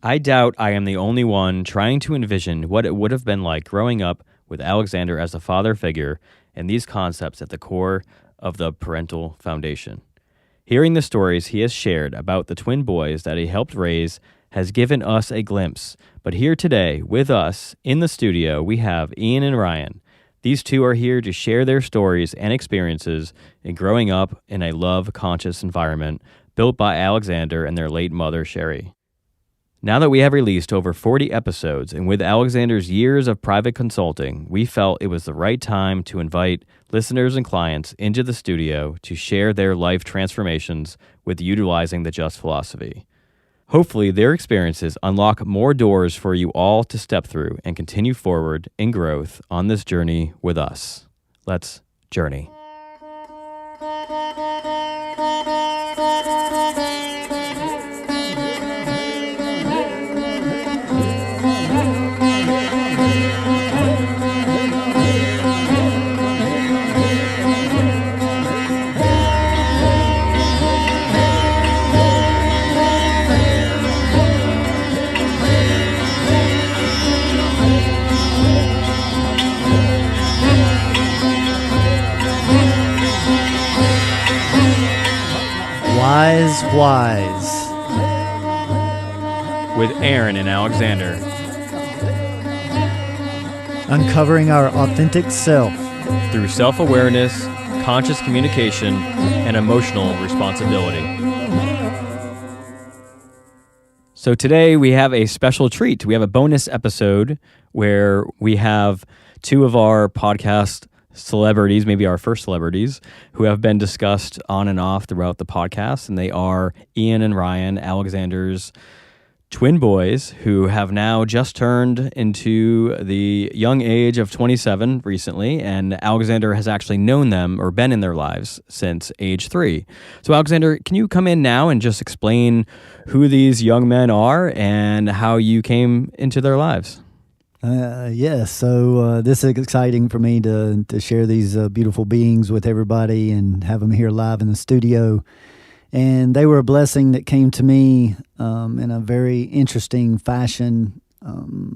I doubt I am the only one trying to envision what it would have been like growing up with Alexander as a father figure and these concepts at the core of the parental foundation. Hearing the stories he has shared about the twin boys that he helped raise has given us a glimpse. But here today with us in the studio, we have Ian and Ryan. These two are here to share their stories and experiences in growing up in a love-conscious environment built by Alexander and their late mother, Sherry. Now that we have released over 40 episodes, and with Alexander's years of private consulting, we felt it was the right time to invite listeners and clients into the studio to share their life transformations with utilizing the Just philosophy. Hopefully, their experiences unlock more doors for you all to step through and continue forward in growth on this journey with us. Let's journey. Wise. With Aaron and Alexander. Uncovering our authentic self. Through self-awareness, conscious communication, and emotional responsibility. So today we have a special treat. We have a bonus episode where we have two of our podcast celebrities, maybe our first celebrities, who have been discussed on and off throughout the podcast, and they are Ian and Ryan, Alexander's twin boys, who have now just turned into the young age of 27 recently, and Alexander has actually known them or been in their lives since age 3. So Alexander, can you come in now and just explain who these young men are and how you came into their lives? Yes, so this is exciting for me to share these beautiful beings with everybody and have them here live in the studio. And they were a blessing that came to me in a very interesting fashion.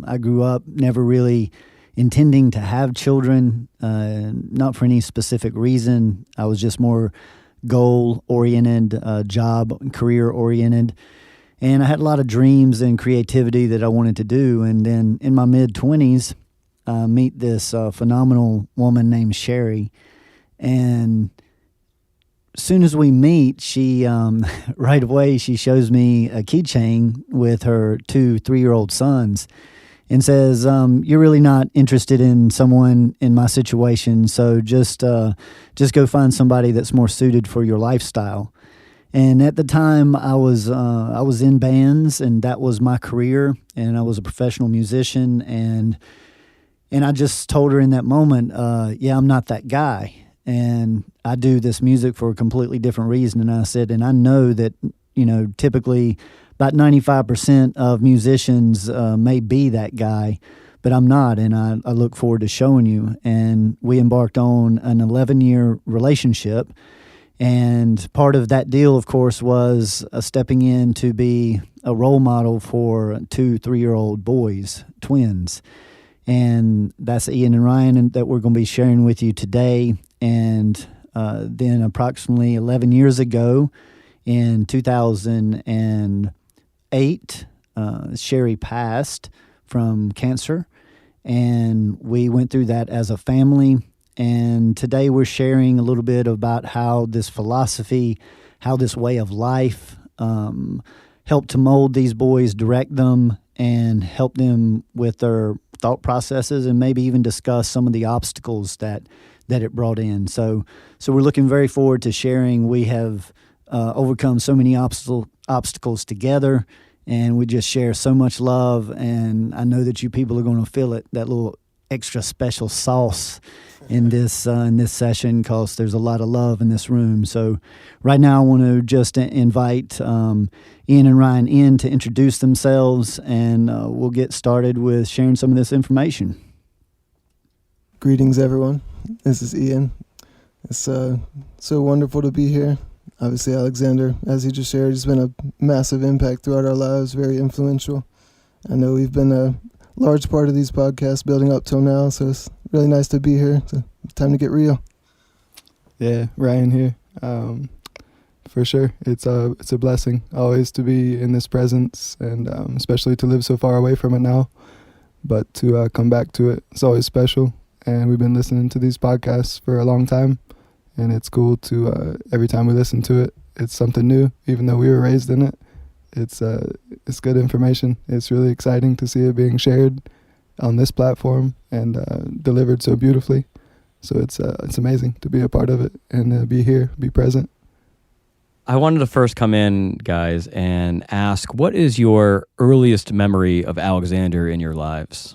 I grew up never really intending to have children, not for any specific reason. I was just more goal-oriented, job, career-oriented. And I had a lot of dreams and creativity that I wanted to do. And then in my mid-20s, I meet this phenomenal woman named Sherry. And as soon as we meet, she right away, she shows me a keychain with her 2 3-year-old sons and says, you're really not interested in someone in my situation, so just go find somebody that's more suited for your lifestyle. And at the time, I was in bands, and that was my career, and I was a professional musician, and I just told her in that moment, yeah, I'm not that guy, and I do this music for a completely different reason. And I said, and I know that, typically about 95% of musicians may be that guy, but I'm not, and I look forward to showing you. And we embarked on an 11-year relationship. And part of that deal, of course, was stepping in to be a role model for 2 3-year-old boys, twins. And that's Ian and Ryan that we're going to be sharing with you today. And then approximately 11 years ago, in 2008, Sherry passed from cancer. And we went through that as a family. And today we're sharing a little bit about how this philosophy, how this way of life helped to mold these boys, direct them, and help them with their thought processes, and maybe even discuss some of the obstacles that it brought in. So we're looking very forward to sharing. We have overcome so many obstacles together, and we just share so much love. And I know that you people are going to feel it, that little extra special sauce in this session, because there's a lot of love in this room. So right now I want to just invite Ian and Ryan in to introduce themselves, and we'll get started with sharing some of this information. Greetings, everyone. This is Ian. It's so wonderful to be here. Obviously, Alexander, as he just shared, has been a massive impact throughout our lives, very influential. I know we've been a large part of these podcasts building up till now, so it's really nice to be here. So it's time to get real. Yeah, Ryan here. For sure, it's a blessing always to be in this presence, and especially to live so far away from it now. But to come back to it, it's always special. And we've been listening to these podcasts for a long time, and it's cool to every time we listen to it, it's something new. Even though we were raised in it, it's good information. It's really exciting to see it being shared on this platform and delivered so beautifully. So it's amazing to be a part of it and be here, be present. I wanted to first come in, guys, and ask, what is your earliest memory of Alexander in your lives?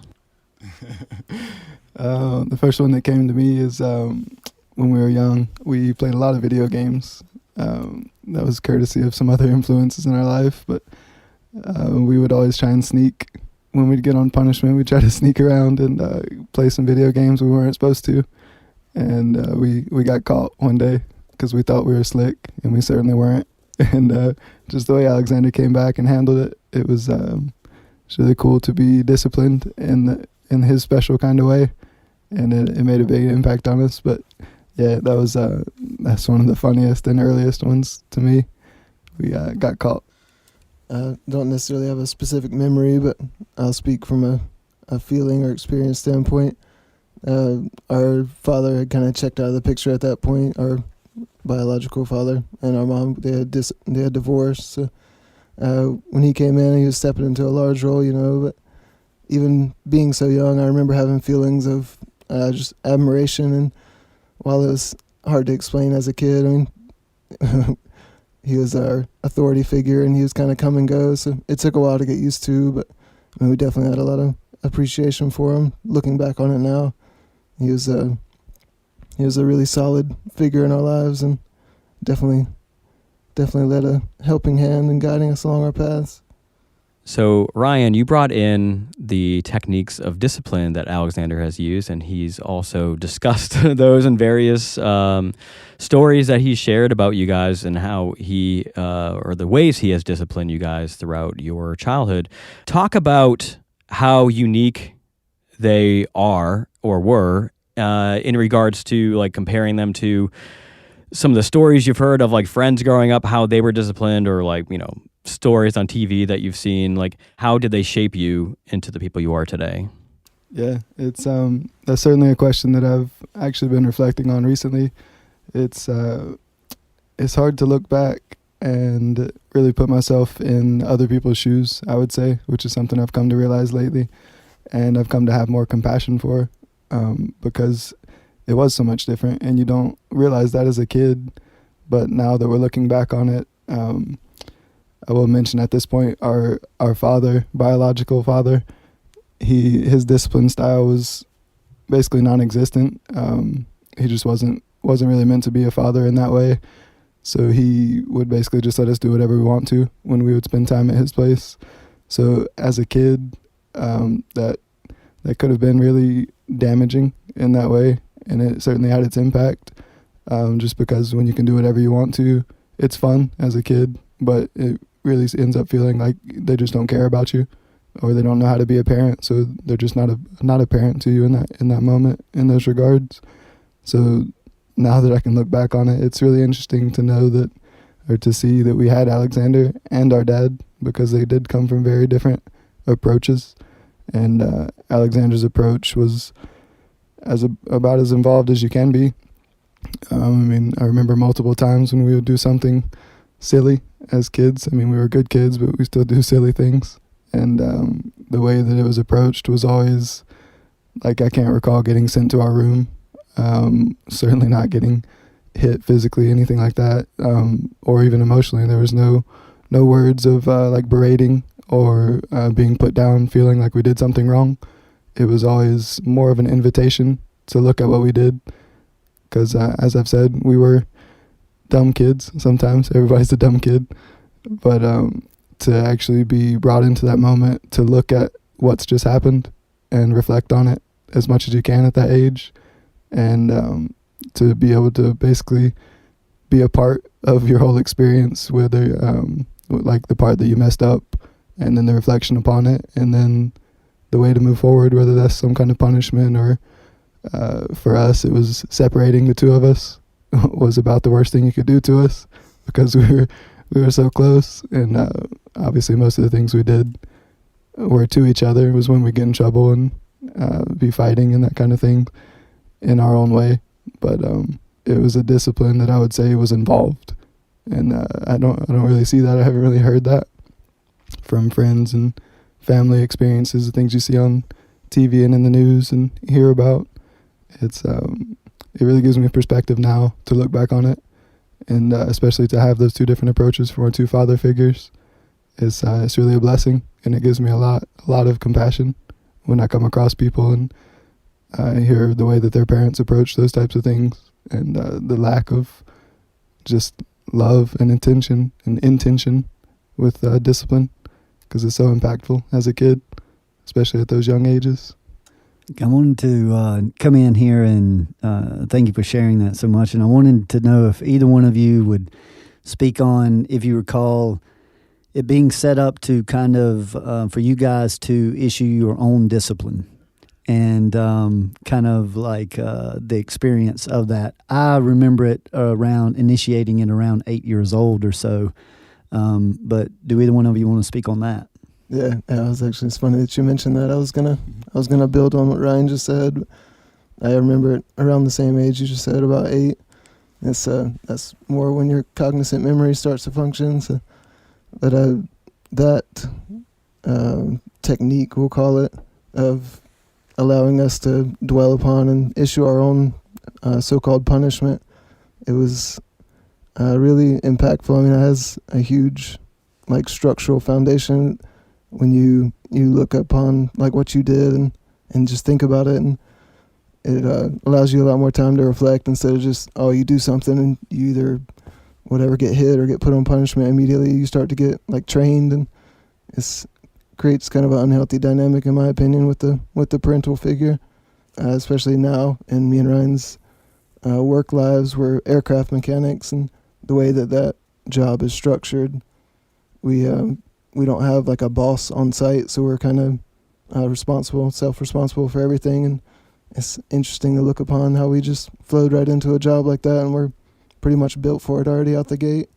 The first one that came to me is when we were young, we played a lot of video games. That was courtesy of some other influences in our life, but we would always try and sneak. When we'd get on punishment, we'd try to sneak around and play some video games we weren't supposed to. And we got caught one day because we thought we were slick, and we certainly weren't. And just the way Alexander came back and handled it, it was really cool to be disciplined in his special kind of way, and it made a big impact on us. But yeah, that's one of the funniest and earliest ones to me. We got caught. Don't necessarily have a specific memory, but I'll speak from a feeling or experience standpoint. Our father had kind of checked out of the picture at that point, our biological father, and our mom, they had divorced. So when he came in, he was stepping into a large role, but even being so young, I remember having feelings of just admiration. And while it was hard to explain as a kid, I mean, he was our authority figure, and he was kind of come and go. So it took a while to get used to, but I mean, we definitely had a lot of appreciation for him. Looking back on it now, he was a really solid figure in our lives, and definitely led a helping hand in guiding us along our paths. So, Ryan, you brought in the techniques of discipline that Alexander has used, and he's also discussed those in various stories that he shared about you guys and how he, or the ways he has disciplined you guys throughout your childhood. Talk about how unique they are or were in regards to like comparing them to some of the stories you've heard of like friends growing up, how they were disciplined, or like, stories on TV that you've seen. Like, how did they shape you into the people you are today? Yeah, it's that's certainly a question that I've actually been reflecting on recently. It's hard to look back and really put myself in other people's shoes, I would say, which is something I've come to realize lately, and I've come to have more compassion for, because it was so much different, and you don't realize that as a kid. But now that we're looking back on it, I will mention at this point our father, biological father, his discipline style was basically non-existent. He just wasn't really meant to be a father in that way. So he would basically just let us do whatever we want to when we would spend time at his place. So as a kid, that could have been really damaging in that way, and it certainly had its impact. Just because when you can do whatever you want to, it's fun as a kid, but it really ends up feeling like they just don't care about you, or they don't know how to be a parent, so they're just not a parent to you in that moment, in those regards. So now that I can look back on it, it's really interesting to know that, or to see that we had Alexander and our dad, because they did come from very different approaches, and Alexander's approach was about as involved as you can be. I remember multiple times when we would do something silly as kids. We were good kids, but we still do silly things. And the way that it was approached was always, like, I can't recall getting sent to our room, certainly not getting hit physically, anything like that, or even emotionally. There was no words of like berating or being put down, feeling like we did something wrong. It was always more of an invitation to look at what we did, because as I've said, we were dumb kids. Sometimes everybody's a dumb kid, but to actually be brought into that moment, to look at what's just happened and reflect on it as much as you can at that age, and to be able to basically be a part of your whole experience, whether like the part that you messed up, and then the reflection upon it, and then the way to move forward, whether that's some kind of punishment or for us, it was separating the two of us was about the worst thing you could do to us because we were so close. And obviously most of the things we did were to each other. It was when we get in trouble and be fighting and that kind of thing in our own way. But it was a discipline that I would say was involved. And I don't really see that. I haven't really heard that from friends and family experiences, the things you see on TV and in the news and hear about. It's it really gives me perspective now to look back on it, and especially to have those two different approaches from our two father figures. It's really a blessing, and it gives me a lot of compassion when I come across people and I hear the way that their parents approach those types of things, and the lack of just love and intention with discipline, because it's so impactful as a kid, especially at those young ages. I wanted to come in here and thank you for sharing that so much. And I wanted to know if either one of you would speak on, if you recall, it being set up to kind of for you guys to issue your own discipline, and kind of like the experience of that. I remember it initiating it around 8 years old or so. But do either one of you want to speak on that? Yeah, it's funny that you mentioned that. I was gonna build on what Ryan just said. I remember it around the same age you just said, about 8. That's more when your cognizant memory starts to function. So, but that technique, we'll call it, of allowing us to dwell upon and issue our own so-called punishment, it was really impactful. I mean, it has a huge structural foundation when you look upon what you did and just think about it, and it allows you a lot more time to reflect instead of just, you do something and you either get hit or get put on punishment immediately. You start to get trained, and it creates kind of an unhealthy dynamic, in my opinion, with the parental figure, especially now in me and Ryan's work lives. We're aircraft mechanics, and the way that job is structured, we don't have a boss on site, so we're kind of self-responsible for everything. And it's interesting to look upon how we just flowed right into a job like that, and we're pretty much built for it already out the gate.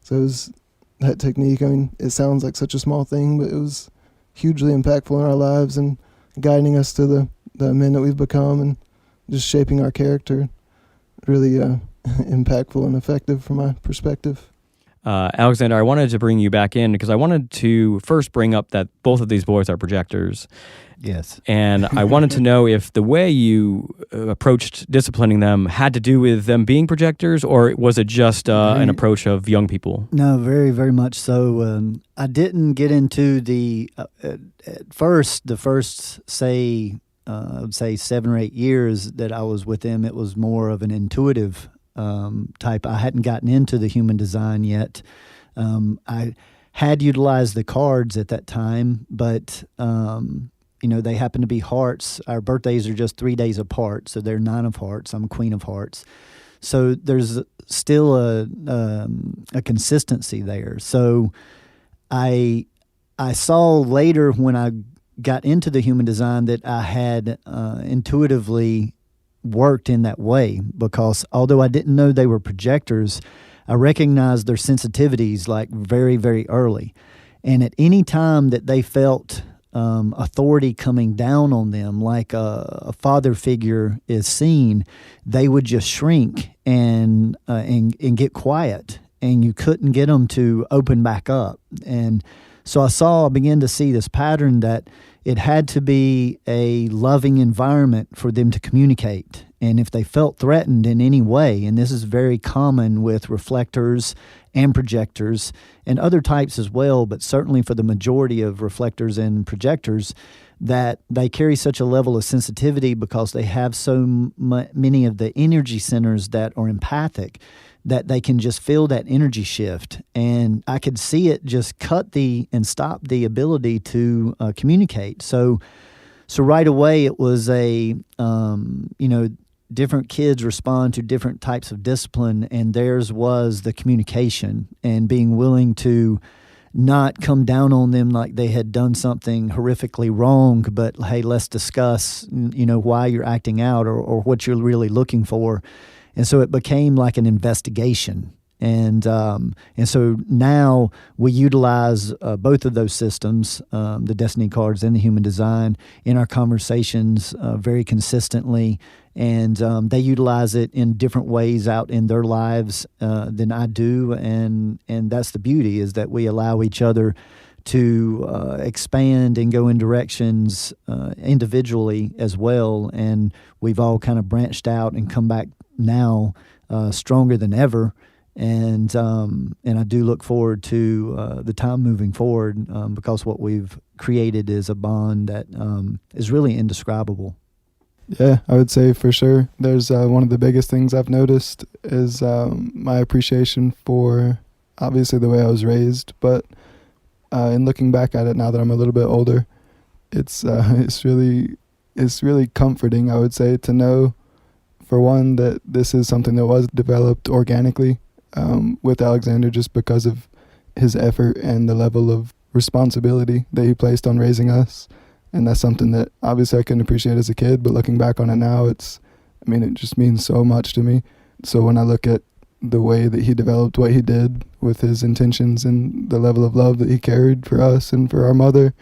So it was that technique. I mean, it sounds like such a small thing, but it was hugely impactful in our lives and guiding us to the men that we've become and just shaping our character. Really impactful and effective from my perspective. Alexander, I wanted to bring you back in because I wanted to first bring up that both of these boys are projectors. Yes. And I wanted to know if the way you approached disciplining them had to do with them being projectors, or was it just an approach of young people? No, very, very much so. I didn't get into at first, the first, say 7 or 8 years that I was with them, it was more of an intuitive type. I hadn't gotten into the human design yet. I had utilized the cards at that time, but they happen to be hearts. Our birthdays are just 3 days apart, so they're 9 of hearts. I'm Queen of Hearts. So there's still a consistency there. So I saw later when I got into the human design that I had intuitively worked in that way, because although I didn't know they were projectors, I recognized their sensitivities very, very early. And at any time that they felt authority coming down on them, like a father figure is seen, they would just shrink and get quiet, and you couldn't get them to open back up. And so I began to see this pattern that it had to be a loving environment for them to communicate. And if they felt threatened in any way, and this is very common with reflectors and projectors and other types as well, but certainly for the majority of reflectors and projectors, that they carry such a level of sensitivity because they have so many of the energy centers that are empathic, that they can just feel that energy shift. And I could see it just and stop the ability to communicate. So right away it was different kids respond to different types of discipline, and theirs was the communication and being willing to not come down on them like they had done something horrifically wrong, but hey, let's discuss, why you're acting out or what you're really looking for. And so it became like an investigation. And so now we utilize both of those systems, the Destiny cards and the human design, in our conversations very consistently. And they utilize it in different ways out in their lives than I do. And that's the beauty, is that we allow each other to expand and go in directions individually as well. And we've all kind of branched out and come back now stronger than ever. And I do look forward to the time moving forward because what we've created is a bond that is really indescribable. Yeah, I would say for sure. There's one of the biggest things I've noticed is my appreciation for obviously the way I was raised, but in looking back at it now that I'm a little bit older, it's really comforting, I would say, to know, for one, that this is something that was developed organically with Alexander, just because of his effort and the level of responsibility that he placed on raising us. And that's something that obviously I couldn't appreciate as a kid, but looking back on it now, it just means so much to me. So when I look at the way that he developed what he did with his intentions and the level of love that he carried for us and for our mother,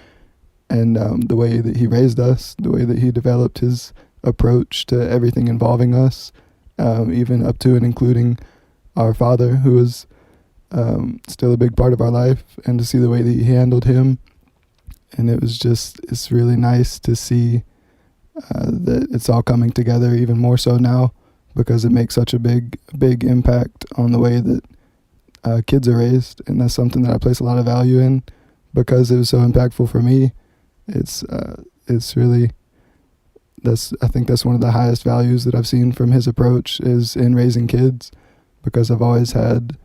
and the way that he raised us, the way that he developed his approach to everything involving us, even up to and including our father, who was still a big part of our life, and to see the way that he handled him. And it's really nice to see that it's all coming together even more so now, because it makes such a big impact on the way that kids are raised. And that's something that I place a lot of value in, because it was so impactful for me. I think that's one of the highest values that I've seen from his approach, is in raising kids, because I've always had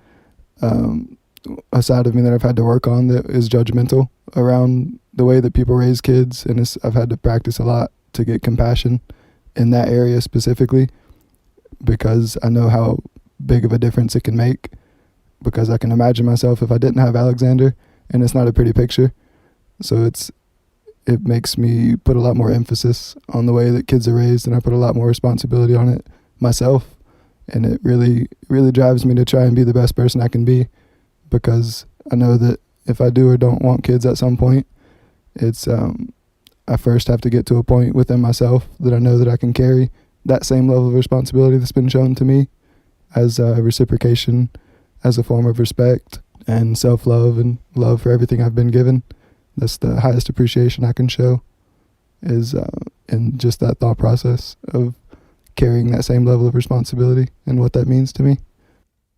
a side of me that I've had to work on that is judgmental around the way that people raise kids, and I've had to practice a lot to get compassion in that area specifically, because I know how big of a difference it can make, because I can imagine myself if I didn't have Alexander, and it's not a pretty picture. So it makes me put a lot more emphasis on the way that kids are raised, and I put a lot more responsibility on it myself, and it really, really drives me to try and be the best person I can be, because I know that if I do or don't want kids at some point, it's I first have to get to a point within myself that I know that I can carry that same level of responsibility that's been shown to me, as a reciprocation, as a form of respect and self-love and love for everything I've been given. That's the highest appreciation I can show, is in just that thought process of carrying that same level of responsibility and what that means to me.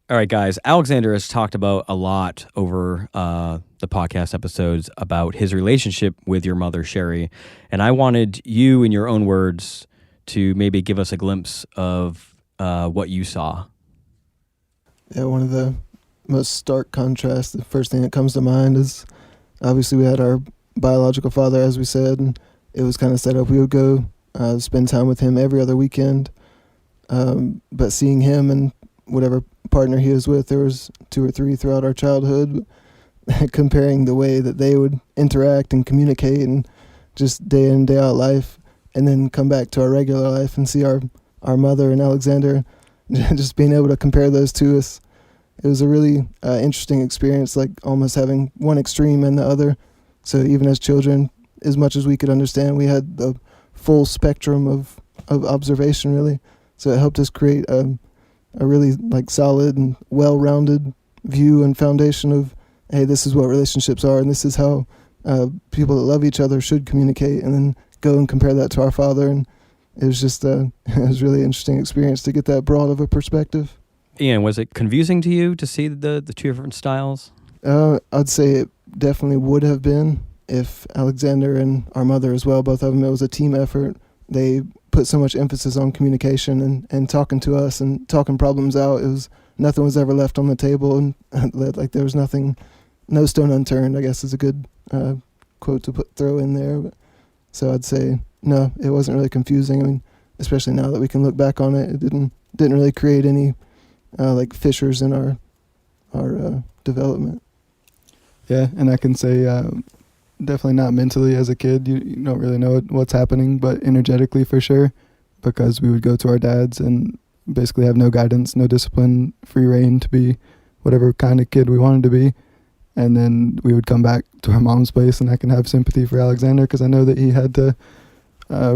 All right, guys. Alexander has talked about a lot over the podcast episodes about his relationship with your mother, Sherry. And I wanted you, in your own words, to maybe give us a glimpse of what you saw. Yeah, one of the most stark contrasts, the first thing that comes to mind is, obviously we had our biological father, as we said, and it was kind of set up. We would go spend time with him every other weekend. But seeing him and whatever partner he was with, there was 2 or 3 throughout our childhood, comparing the way that they would interact and communicate and just day in, day out life, and then come back to our regular life and see our mother and Alexander, just being able to compare those two. It was a really interesting experience, like almost having one extreme and the other. So even as children, as much as we could understand, we had the full spectrum of observation, really. So it helped us create a really solid and well-rounded view and foundation of, hey, this is what relationships are, and this is how people that love each other should communicate, and then go and compare that to our father. And it was just it was a really interesting experience to get that broad of a perspective. Ian, was it confusing to you to see the 2 different styles? I'd say it definitely would have been if Alexander and our mother as well, both of them, it was a team effort. They put so much emphasis on communication and talking to us and talking problems out. Nothing was ever left on the table, and there was nothing, no stone unturned, I guess is a good quote to throw in there. But, so I'd say, no, it wasn't really confusing. I mean, especially now that we can look back on it, it didn't really create any fissures in our development. Yeah, and I can say definitely not mentally as a kid. You don't really know what's happening, but energetically for sure, because we would go to our dads and basically have no guidance, no discipline, free reign to be whatever kind of kid we wanted to be. And then we would come back to our mom's place, and I can have sympathy for Alexander because I know that he had to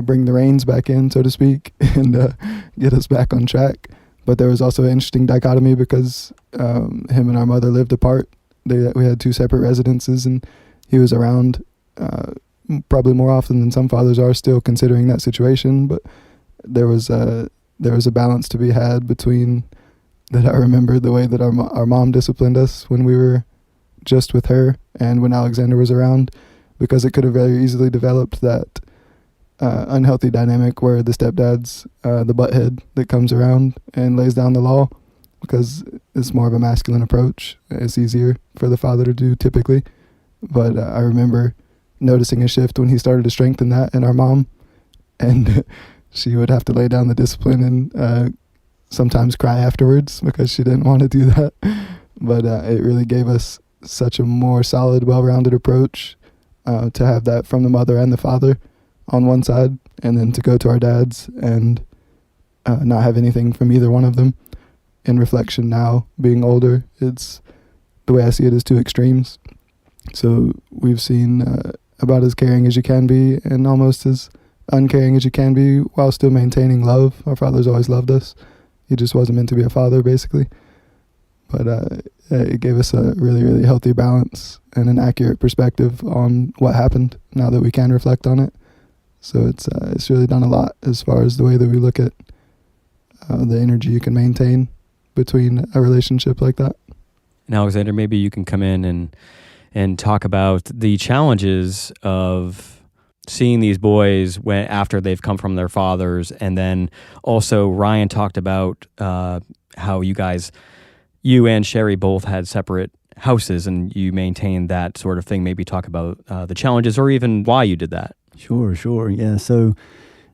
bring the reins back in, so to speak, and get us back on track. But there was also an interesting dichotomy because him and our mother lived apart. We had 2 separate residences, and he was around probably more often than some fathers are still, considering that situation. But there was a balance to be had between that. I remember the way that our mom disciplined us when we were just with her and when Alexander was around, because it could have very easily developed that unhealthy dynamic where the stepdad's the butthead that comes around and lays down the law, because it's more of a masculine approach. It's easier for the father to do typically. But I remember noticing a shift when he started to strengthen that in our mom, and she would have to lay down the discipline and sometimes cry afterwards because she didn't want to do that. But it really gave us such a more solid, well-rounded approach to have that from the mother and the father on one side, and then to go to our dads and not have anything from either one of them. In reflection now, being older, it's the way I see it is 2 extremes. So we've seen about as caring as you can be and almost as uncaring as you can be while still maintaining love. Our father's always loved us. He just wasn't meant to be a father, basically. But it gave us a really, really healthy balance and an accurate perspective on what happened now that we can reflect on it. So it's really done a lot as far as the way that we look at the energy you can maintain between a relationship like that. And Alexander, maybe you can come in and talk about the challenges of seeing these boys after they've come from their fathers. And then also Ryan talked about how you and Sherry both had separate houses and you maintained that sort of thing. Maybe talk about the challenges or even why you did that. Sure. Yeah. So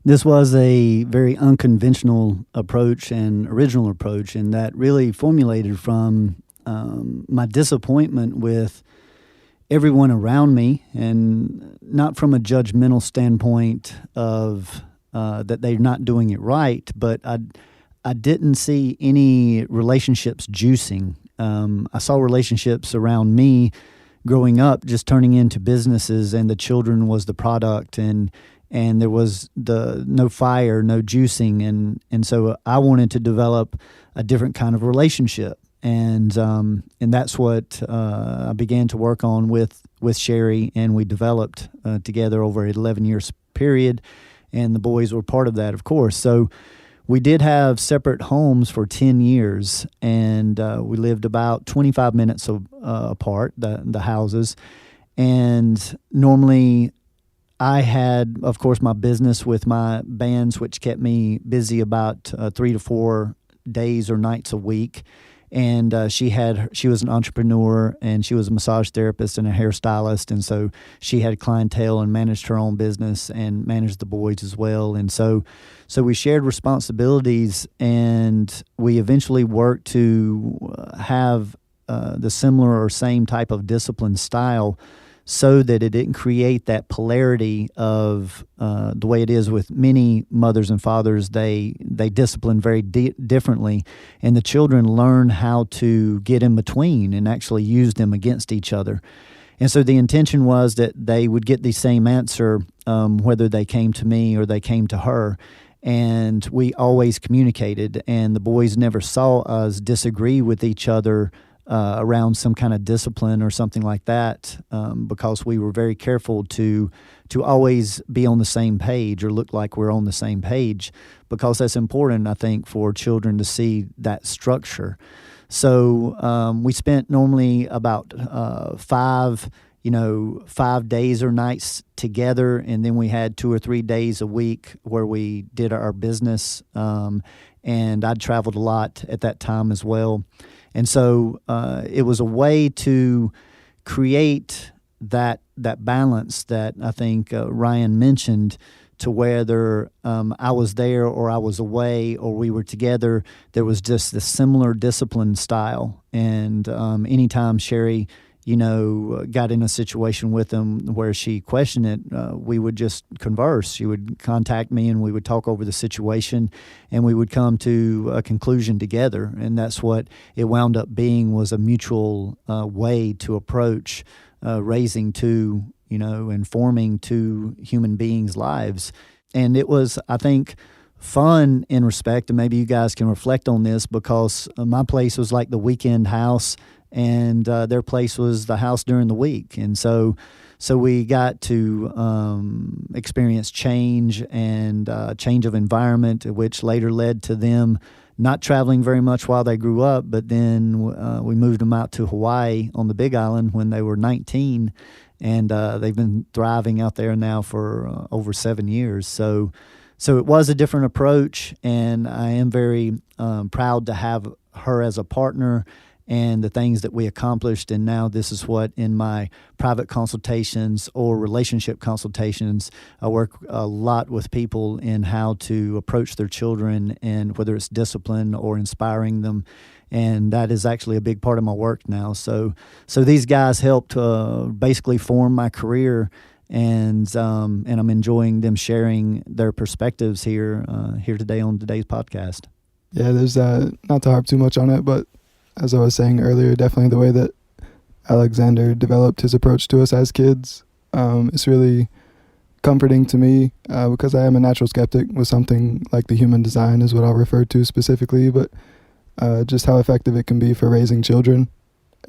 this was a very unconventional approach and original approach, and that really formulated from my disappointment with everyone around me, and not from a judgmental standpoint of that they're not doing it right, but I didn't see any relationships juicing. I saw relationships around me growing up just turning into businesses, and the children was the product, and there was no fire, no juicing, and so I wanted to develop a different kind of relationship, and that's what I began to work on with Sherry, and we developed together over an 11-year period, and the boys were part of that, of course. So we did have separate homes for 10 years, and we lived about 25 minutes apart, the houses. And normally I had, of course, my business with my bands, which kept me busy about 3 to 4 days or nights a week. And she was an entrepreneur, and she was a massage therapist and a hairstylist, and so she had clientele and managed her own business and managed the boys as well. And so we shared responsibilities, and we eventually worked to have the similar or same type of discipline style, so that it didn't create that polarity of the way it is with many mothers and fathers. They discipline very differently, and the children learn how to get in between and actually use them against each other. And so the intention was that they would get the same answer whether they came to me or they came to her. And we always communicated, and the boys never saw us disagree with each other around some kind of discipline or something like that, because we were very careful to always be on the same page or look like we're on the same page, because that's important, I think, for children to see that structure. So we spent normally about 5 days or nights together, and then we had 2 or 3 days a week where we did our business, and I'd traveled a lot at that time as well. And so it was a way to create that balance that I think Ryan mentioned, to whether I was there or I was away or we were together, there was just this similar discipline style. And anytime Sherry got in a situation with them where she questioned it, we would just converse. She would contact me and we would talk over the situation, and we would come to a conclusion together. And that's what it wound up being, was a mutual way to approach raising two, and forming two human beings' lives. And it was, I think, fun in respect, and maybe you guys can reflect on this, because my place was like the weekend house, and their place was the house during the week. And so we got to experience change and change of environment, which later led to them not traveling very much while they grew up. But then we moved them out to Hawaii on the Big Island when they were 19, and they've been thriving out there now for over 7 years. So it was a different approach, and I am very proud to have her as a partner and the things that we accomplished. And now this is what, in my private consultations or relationship consultations, I work a lot with people in how to approach their children, and whether it's discipline or inspiring them. And that is actually a big part of my work now. So these guys helped basically form my career, and I'm enjoying them sharing their perspectives here today on today's podcast. Yeah, there's not to harp too much on it, but as I was saying earlier, definitely the way that Alexander developed his approach to us as kids is really comforting to me, because I am a natural skeptic with something like the human design is what I'll refer to specifically, but just how effective it can be for raising children.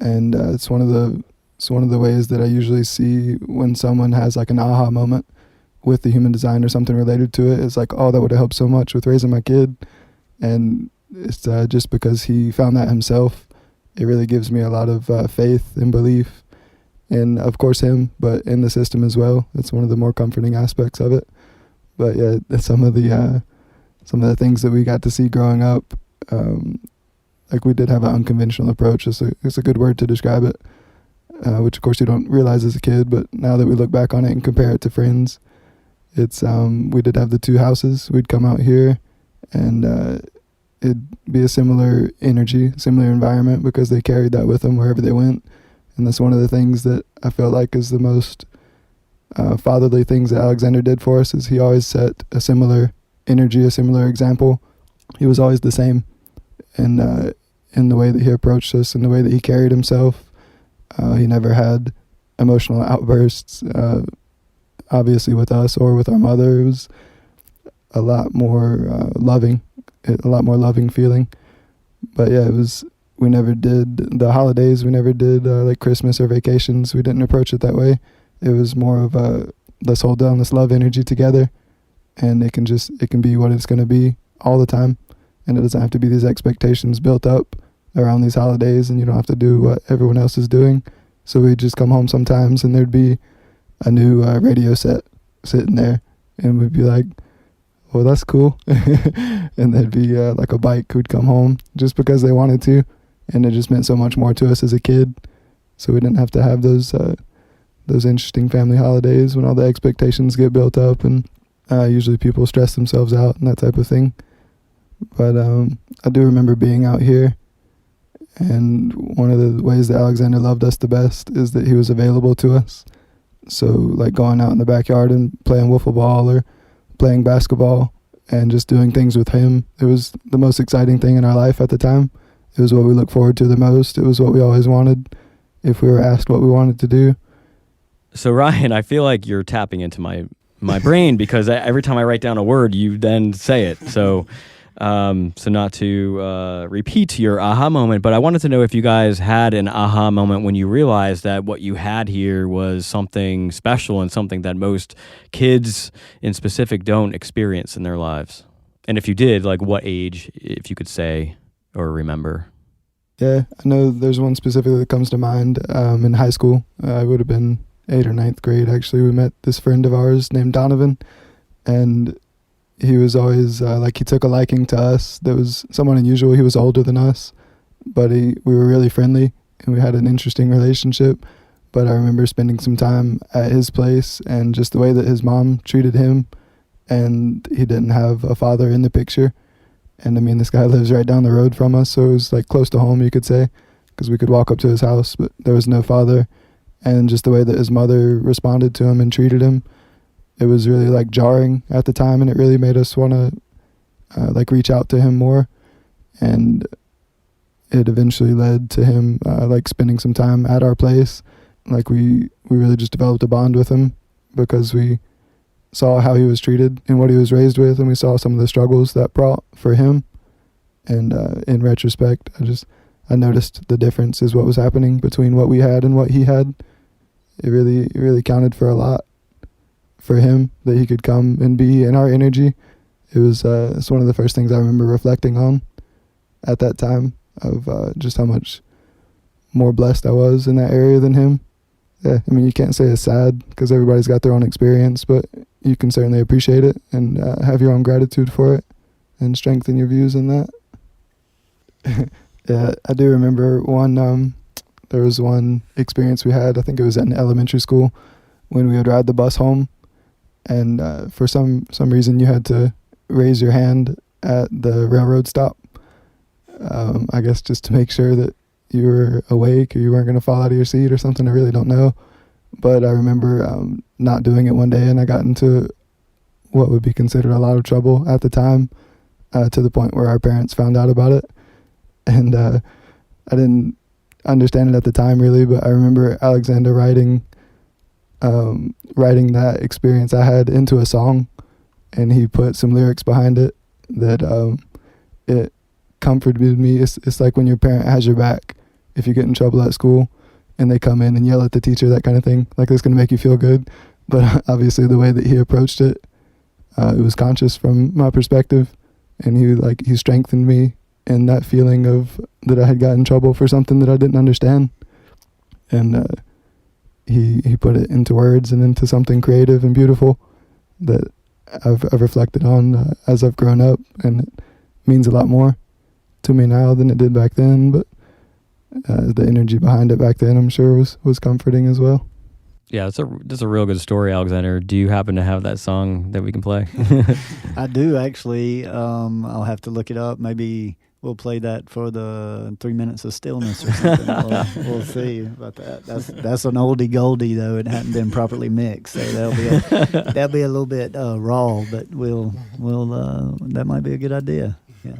And it's one of the ways that I usually see when someone has like an aha moment with the human design or something related to it. It's like, oh, that would have helped so much with raising my kid. And it's just because he found that himself. It really gives me a lot of faith and belief in, of course, him, but in the system as well. It's one of the more comforting aspects of it. But yeah, some of the things that we got to see growing up, like we did have an unconventional approach. It's a good word to describe it, which of course you don't realize as a kid, but now that we look back on it and compare it to friends, it's we did have the two houses. We'd come out here, and it'd be a similar energy, similar environment, because they carried that with them wherever they went. And that's one of the things that I feel like is the most fatherly things that Alexander did for us, is he always set a similar energy, a similar example. He was always the same in the way that he approached us, in the way that he carried himself. He never had emotional outbursts, obviously with us or with our mother. It was a lot more loving feeling. But yeah, we never did the holidays, we never did like Christmas or vacations. We didn't approach it that way. It was more of let's hold down this love energy together, and it can be what it's going to be all the time. And it doesn't have to be these expectations built up around these holidays, and you don't have to do what everyone else is doing. So we'd just come home sometimes, and there'd be a new radio set sitting there, and we'd be like, well, that's cool. And there'd be like a bike who'd come home just because they wanted to, and it just meant so much more to us as a kid. So we didn't have to have those interesting family holidays when all the expectations get built up, and usually people stress themselves out and that type of thing. But I do remember being out here, and one of the ways that Alexander loved us the best is that he was available to us. So like going out in the backyard and playing wiffle ball or playing basketball and just doing things with him, it was the most exciting thing in our life at the time. It was what we looked forward to the most. It was what we always wanted if we were asked what we wanted to do. So Ryan, I feel like you're tapping into my brain, because every time I write down a word, you then say it. So not to repeat your aha moment, but I wanted to know if you guys had an aha moment when you realized that what you had here was something special and something that most kids in specific don't experience in their lives. And if you did, like what age, if you could say or remember? Yeah, I know there's one specifically that comes to mind. In high school, I would have been 8th or 9th grade, actually. We met this friend of ours named Donovan, and he was always like, he took a liking to us. That was somewhat unusual. He was older than us, but we were really friendly, and we had an interesting relationship. But I remember spending some time at his place, and just the way that his mom treated him, and he didn't have a father in the picture. And I mean, this guy lives right down the road from us, so it was like close to home, you could say. because we could walk up to his house, but there was no father. And just the way that his mother responded to him and treated him, it was really like jarring at the time, and it really made us want to like reach out to him more. And it eventually led to him like spending some time at our place. Like we really just developed a bond with him because we saw how he was treated and what he was raised with, and we saw some of the struggles that brought for him. And in retrospect, I noticed the difference is what was happening between what we had and what he had. It really counted for a lot for him that he could come and be in our energy. It's one of the first things I remember reflecting on at that time of just how much more blessed I was in that area than him. Yeah, I mean, you can't say it's sad because everybody's got their own experience, but you can certainly appreciate it and have your own gratitude for it and strengthen your views in that. Yeah, I do remember there was one experience we had, I think it was in elementary school, when we would ride the bus home, and for some reason you had to raise your hand at the railroad stop, I guess just to make sure that you were awake or you weren't going to fall out of your seat or something. I really don't know. But I remember not doing it one day, and I got into what would be considered a lot of trouble at the time, to the point where our parents found out about it. And I didn't understand it at the time really, but I remember Alexander writing that experience I had into a song, and he put some lyrics behind it that it comforted me. It's like when your parent has your back if you get in trouble at school and they come in and yell at the teacher, that kind of thing. Like, it's going to make you feel good. But obviously the way that he approached it, it was conscious from my perspective, and he strengthened me in that feeling of that I had gotten in trouble for something that I didn't understand. And he put it into words and into something creative and beautiful that I've reflected on as I've grown up, and it means a lot more to me now than it did back then. But the energy behind it back then, I'm sure, was comforting as well. Yeah, that's a real good story, Alexander. Do you happen to have that song that we can play? I do, actually. I'll have to look it up. Maybe we'll play that for the 3 minutes of stillness or something. We'll see about that. That's an oldie goldie, though. It hadn't been properly mixed, so that'll be a little bit raw. But we'll that might be a good idea. Yeah.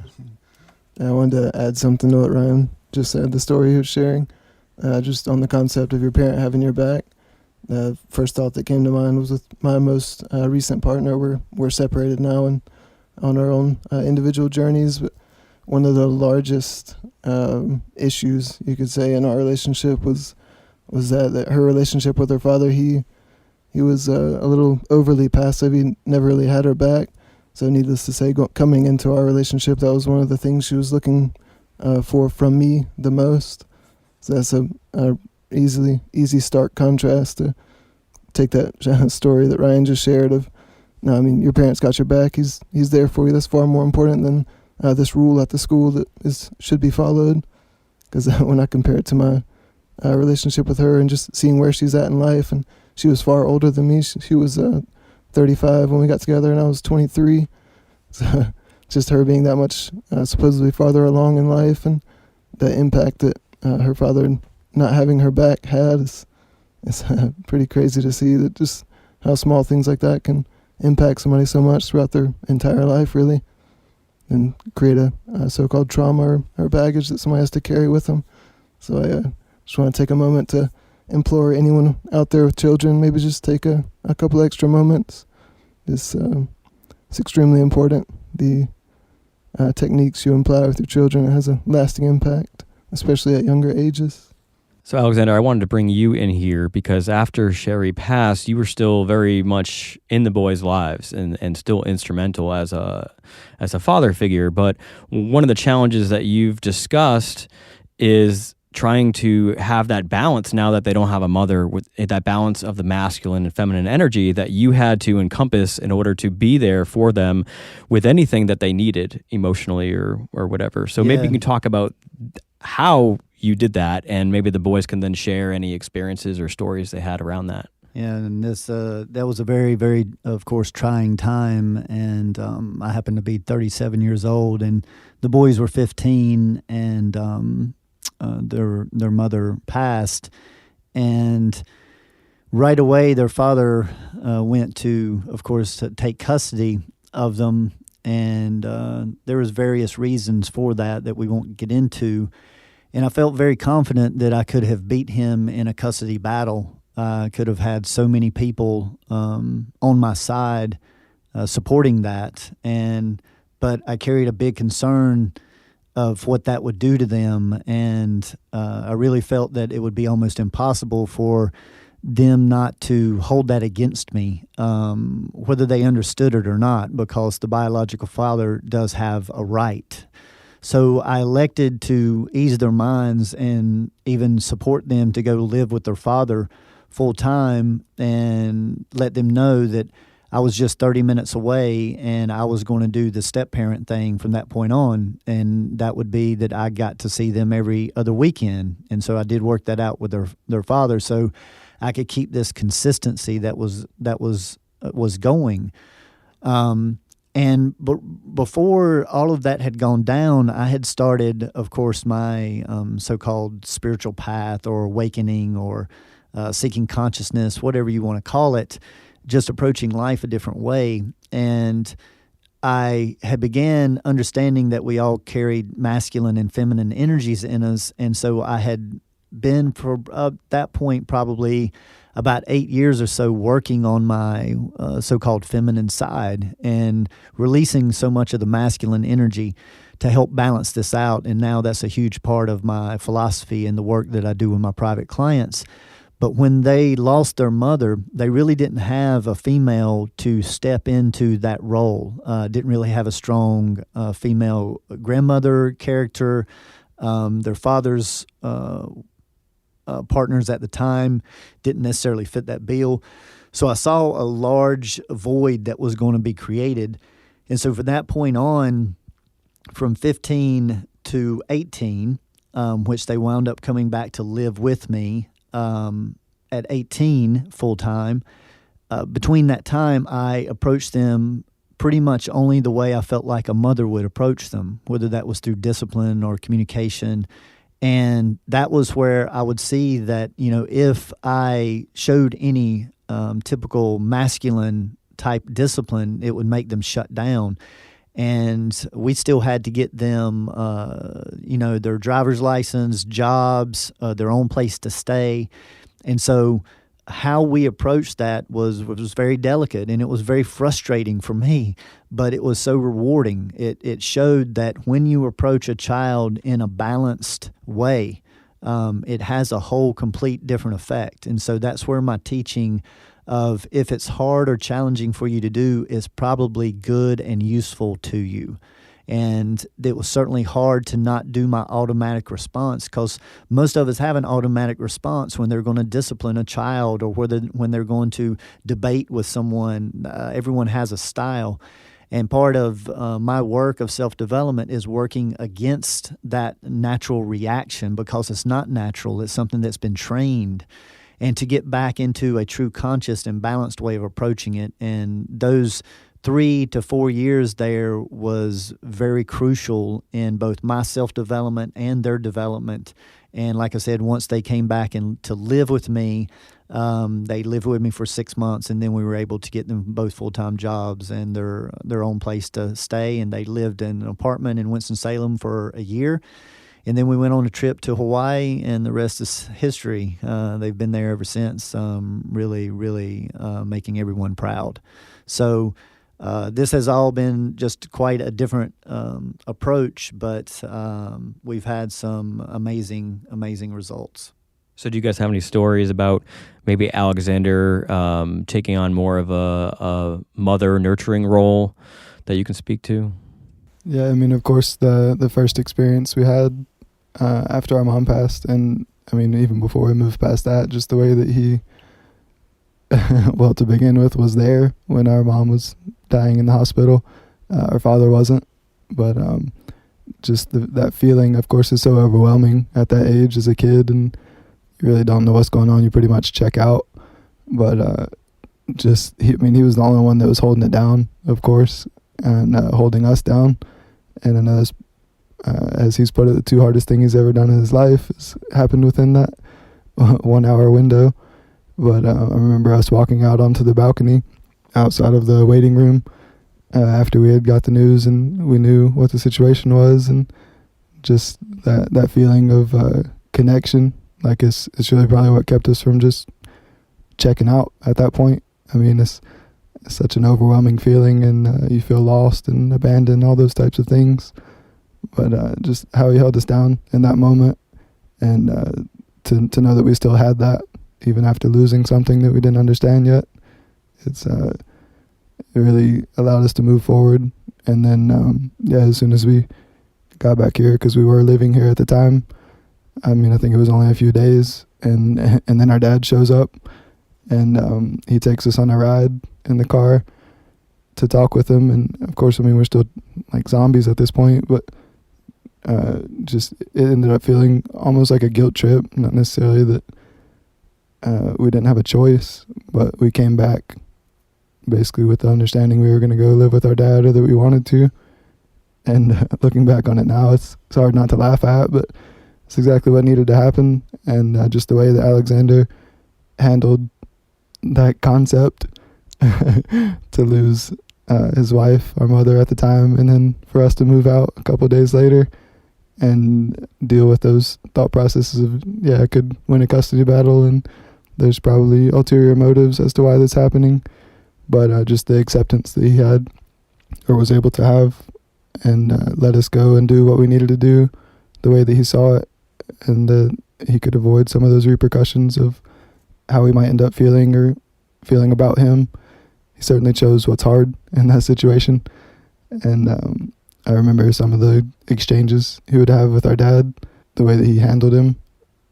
I wanted to add something to what Ryan just said. The story he was sharing, just on the concept of your parent having your back. The first thought that came to mind was with my most recent partner. We're separated now and on our own individual journeys, but one of the largest issues, you could say, in our relationship was that her relationship with her father, he was a little overly passive. He never really had her back. So needless to say, coming into our relationship, that was one of the things she was looking for from me the most. So that's a easy stark contrast to take that story that Ryan just shared of, no, I mean, your parents got your back. He's there for you. That's far more important than this rule at the school that should be followed. Because when I compare it to my relationship with her and just seeing where she's at in life, and she was far older than me. She was 35 when we got together, and I was 23. So just her being that much supposedly farther along in life, and the impact that her father not having her back had is pretty crazy to see, that just how small things like that can impact somebody so much throughout their entire life, really, and create a so-called trauma or baggage that somebody has to carry with them. So I just want to take a moment to implore anyone out there with children, maybe just take a couple extra moments. It's extremely important. The techniques you apply with your children, it has a lasting impact, especially at younger ages. So, Alexander, I wanted to bring you in here because after Sherry passed, you were still very much in the boys' lives and still instrumental as a father figure. But one of the challenges that you've discussed is trying to have that balance now that they don't have a mother, with that balance of the masculine and feminine energy that you had to encompass in order to be there for them with anything that they needed emotionally or whatever. So maybe you can talk about how you did that, and maybe the boys can then share any experiences or stories they had around that. Yeah, and that was a very, very, of course, trying time, and I happened to be 37 years old, and the boys were 15, and their mother passed, and right away their father went to, of course, to take custody of them, and there was various reasons for that we won't get into. And I felt very confident that I could have beat him in a custody battle. I could have had so many people on my side supporting that, but I carried a big concern of what that would do to them, and I really felt that it would be almost impossible for them not to hold that against me, whether they understood it or not, because the biological father does have a right. So I elected to ease their minds and even support them to go live with their father full time and let them know that I was just 30 minutes away and I was going to do the step-parent thing from that point on, and that would be that I got to see them every other weekend. And so I did work that out with their father so I could keep this consistency that was going. And before all of that had gone down, I had started, of course, my so-called spiritual path or awakening or seeking consciousness, whatever you want to call it, just approaching life a different way. And I had began understanding that we all carried masculine and feminine energies in us. And so I had been, for that point, probably about 8 years or so working on my so-called feminine side and releasing so much of the masculine energy to help balance this out. And now that's a huge part of my philosophy and the work that I do with my private clients. But when they lost their mother, they really didn't have a female to step into that role. Didn't really have a strong female grandmother character. Their father's partners at the time didn't necessarily fit that bill. So I saw a large void that was going to be created. And so from that point on, from 15 to 18, which they wound up coming back to live with me at 18 full-time, between that time I approached them pretty much only the way I felt like a mother would approach them, whether that was through discipline or communication. And that was where I would see that, if I showed any typical masculine type discipline, it would make them shut down. And we still had to get them, their driver's license, jobs, their own place to stay. And so how we approached that was very delicate, and it was very frustrating for me, but it was so rewarding. It showed that when you approach a child in a balanced way, it has a whole complete different effect. And so that's where my teaching of if it's hard or challenging for you to do is probably good and useful to you. And it was certainly hard to not do my automatic response, because most of us have an automatic response when they're going to discipline a child or when they're going to debate with someone. Everyone has a style. And part of my work of self-development is working against that natural reaction, because it's not natural. It's something that's been trained. And to get back into a true conscious and balanced way of approaching it. And those 3 to 4 years there was very crucial in both my self-development and their development. And like I said, once they came back to live with me, they lived with me for 6 months, and then we were able to get them both full-time jobs and their own place to stay. And they lived in an apartment in Winston-Salem for a year. And then we went on a trip to Hawaii, and the rest is history. They've been there ever since, really, really making everyone proud. So this has all been just quite a different approach, but we've had some amazing, amazing results. So do you guys have any stories about maybe Alexander taking on more of a mother nurturing role that you can speak to? Yeah, I mean, of course, the first experience we had after our mom passed, and I mean, even before we moved past that, just the way that he, well, to begin with, was there when our mom was dying in the hospital. Our father wasn't, but just that feeling, of course, is so overwhelming at that age as a kid, and you really don't know what's going on. You pretty much check out. But he was the only one that was holding it down, of course, and holding us down. And I know that's As he's put it, the two hardest thing he's ever done in his life has happened within that 1 hour window. But I remember us walking out onto the balcony outside of the waiting room after we had got the news and we knew what the situation was, and just that feeling of connection. Like it's really probably what kept us from just checking out at that point. I mean, it's such an overwhelming feeling, and you feel lost and abandoned, all those types of things. But just how he held us down in that moment, and to know that we still had that even after losing something that we didn't understand yet, it really allowed us to move forward. And then as soon as we got back here, because we were living here at the time, I mean, I think it was only a few days, and then our dad shows up, and he takes us on a ride in the car to talk with him. And of course, I mean, we're still like zombies at this point, but just it ended up feeling almost like a guilt trip. Not necessarily that we didn't have a choice, but we came back basically with the understanding we were going to go live with our dad, or that we wanted to. And looking back on it now, it's hard not to laugh at, but it's exactly what needed to happen. And just the way that Alexander handled that concept to lose his wife, our mother at the time, and then for us to move out a couple of days later and deal with those thought processes of, I could win a custody battle, and there's probably ulterior motives as to why that's happening. But just the acceptance that he had, or was able to have, and let us go and do what we needed to do the way that he saw it, and that he could avoid some of those repercussions of how we might end up feeling or feeling about him. He certainly chose what's hard in that situation. And I remember some of the exchanges he would have with our dad, the way that he handled him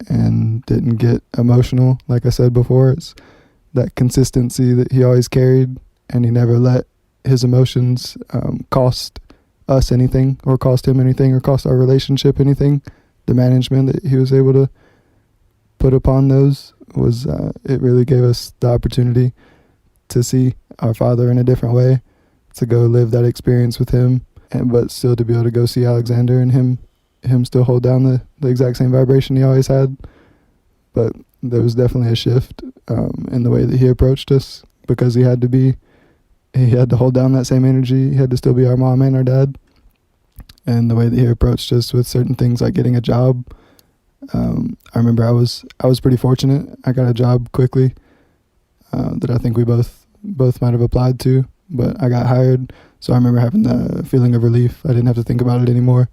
and didn't get emotional. Like I said before, it's that consistency that he always carried, and he never let his emotions cost us anything, or cost him anything, or cost our relationship anything. The management that he was able to put upon those was, it really gave us the opportunity to see our father in a different way, to go live that experience with him, but still to be able to go see Alexander and him still hold down the exact same vibration he always had. But there was definitely a shift in the way that he approached us, because he had to hold down that same energy. He had to still be our mom and our dad. And the way that he approached us with certain things like getting a job, I remember I was pretty fortunate. I got a job quickly that I think we both might have applied to, but I got hired. So I remember having the feeling of relief. I didn't have to think about it anymore.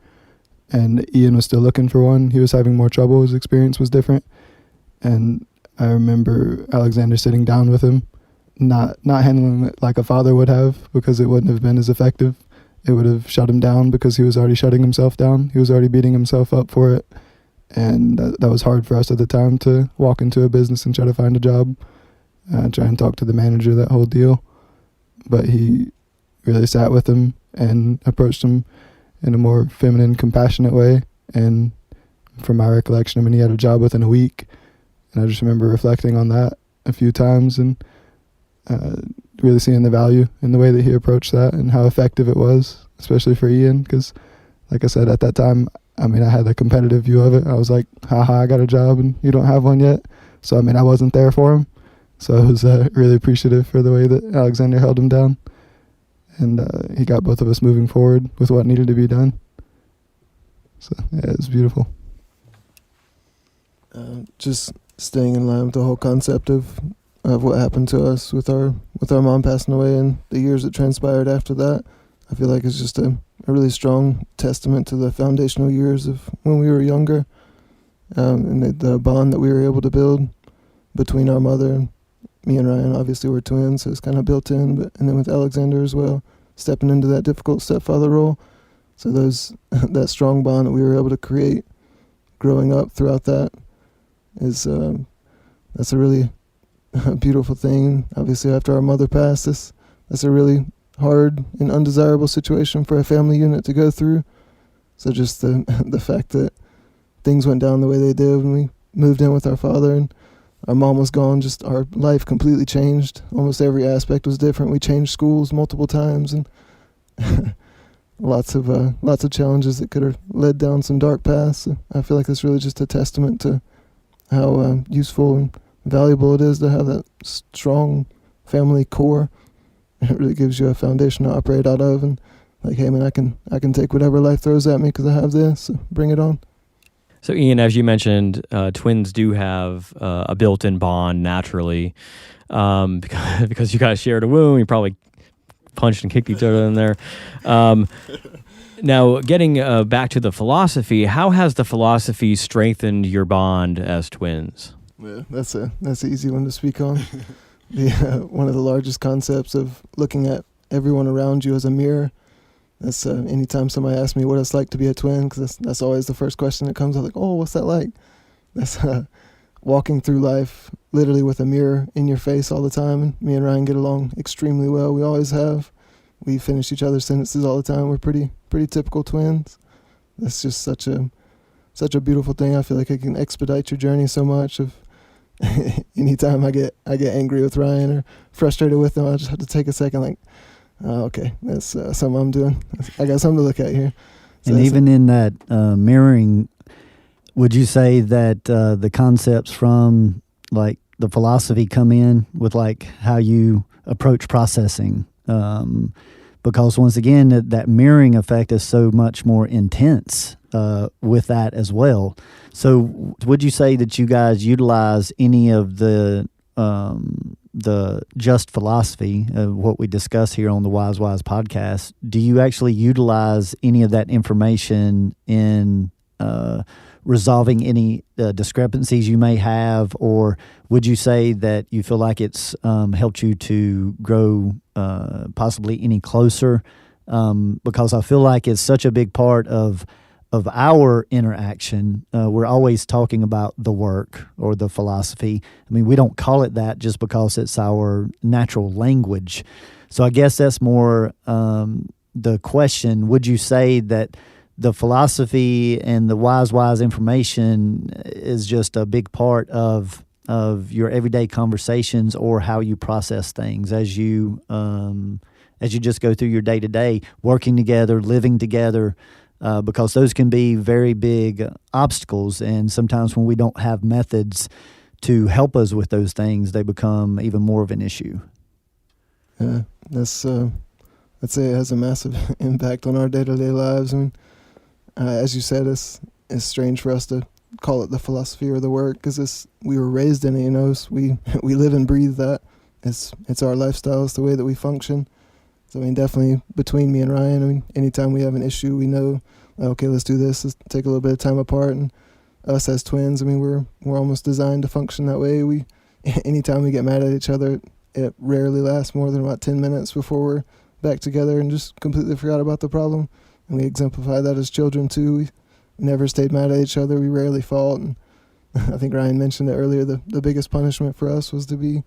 And Ian was still looking for one. He was having more trouble. His experience was different. And I remember Alexander sitting down with him, not handling it like a father would have, because it wouldn't have been as effective. It would have shut him down, because he was already shutting himself down. He was already beating himself up for it. And that was hard for us at the time, to walk into a business and try to find a job, try and talk to the manager, that whole deal. But he really sat with him and approached him in a more feminine, compassionate way. And from my recollection, I mean, he had a job within a week. And I just remember reflecting on that a few times, and really seeing the value in the way that he approached that, and how effective it was, especially for Ian. Because, like I said, at that time, I mean, I had a competitive view of it. I was like, haha, I got a job and you don't have one yet. So, I mean, I wasn't there for him. So I was really appreciative for the way that Alexander held him down. And he got both of us moving forward with what needed to be done. So, yeah, it was beautiful. Just staying in line with the whole concept of what happened to us with our mom passing away, and the years that transpired after that, I feel like it's just a really strong testament to the foundational years of when we were younger, and the bond that we were able to build between our mother and me and Ryan. Obviously, we're twins, so it's kind of built in, and then with Alexander as well, stepping into that difficult stepfather role. So that strong bond that we were able to create growing up throughout that is that's a really beautiful thing. Obviously, after our mother passed, that's a really hard and undesirable situation for a family unit to go through. So just the fact that things went down the way they did when we moved in with our father and our mom was gone, just our life completely changed. Almost every aspect was different. We changed schools multiple times, and lots of challenges that could have led down some dark paths. I feel like it's really just a testament to how useful and valuable it is to have that strong family core. It really gives you a foundation to operate out of, and like, hey man, I can take whatever life throws at me because I have this. So bring it on. So Ian, as you mentioned, twins do have a built-in bond naturally, because you guys shared a womb. You probably punched and kicked each other in there. Now, getting back to the philosophy, how has the philosophy strengthened your bond as twins? Yeah, that's an easy one to speak on. One of the largest concepts of looking at everyone around you as a mirror. That's anytime somebody asks me what it's like to be a twin, because that's always the first question that comes up, like, oh, what's that like? That's walking through life literally with a mirror in your face all the time. And me and Ryan get along extremely well. We always have. We finish each other's sentences all the time. We're pretty typical twins. That's just such a beautiful thing. I feel like it can expedite your journey so much. Of anytime I get angry with Ryan or frustrated with him, I just have to take a second, like, oh, okay, that's something I'm doing. I got something to look at here. So and even in that mirroring, would you say that the concepts from like the philosophy come in with like how you approach processing? Because once again, that mirroring effect is so much more intense with that as well. So would you say that you guys utilize any of the just philosophy, what we discuss here on the Wise podcast? Do you actually utilize any of that information in resolving any discrepancies you may have, or would you say that you feel like it's helped you to grow possibly any closer? Because I feel like it's such a big part of our interaction. We're always talking about the work or the philosophy. I mean, we don't call it that just because it's our natural language. So I guess that's more the question. Would you say that the philosophy and the wise information is just a big part of your everyday conversations, or how you process things as you just go through your day-to-day, working together, living together? Because those can be very big obstacles, and sometimes when we don't have methods to help us with those things, they become even more of an issue. Yeah, that's I'd say it has a massive impact on our day-to-day lives. I mean, as you said, it's strange for us to call it the philosophy or the work, because we were raised in it. You know, we live and breathe that. It's our lifestyle. It's the way that we function. So I mean, definitely between me and Ryan, I mean, anytime we have an issue, we know, okay, let's do this. Let's take a little bit of time apart. And us as twins, I mean, we're almost designed to function that way. Anytime we get mad at each other, it rarely lasts more than about 10 minutes before we're back together and just completely forgot about the problem. And we exemplify that as children too. We never stayed mad at each other. We rarely fought. And I think Ryan mentioned it earlier. The biggest punishment for us was to be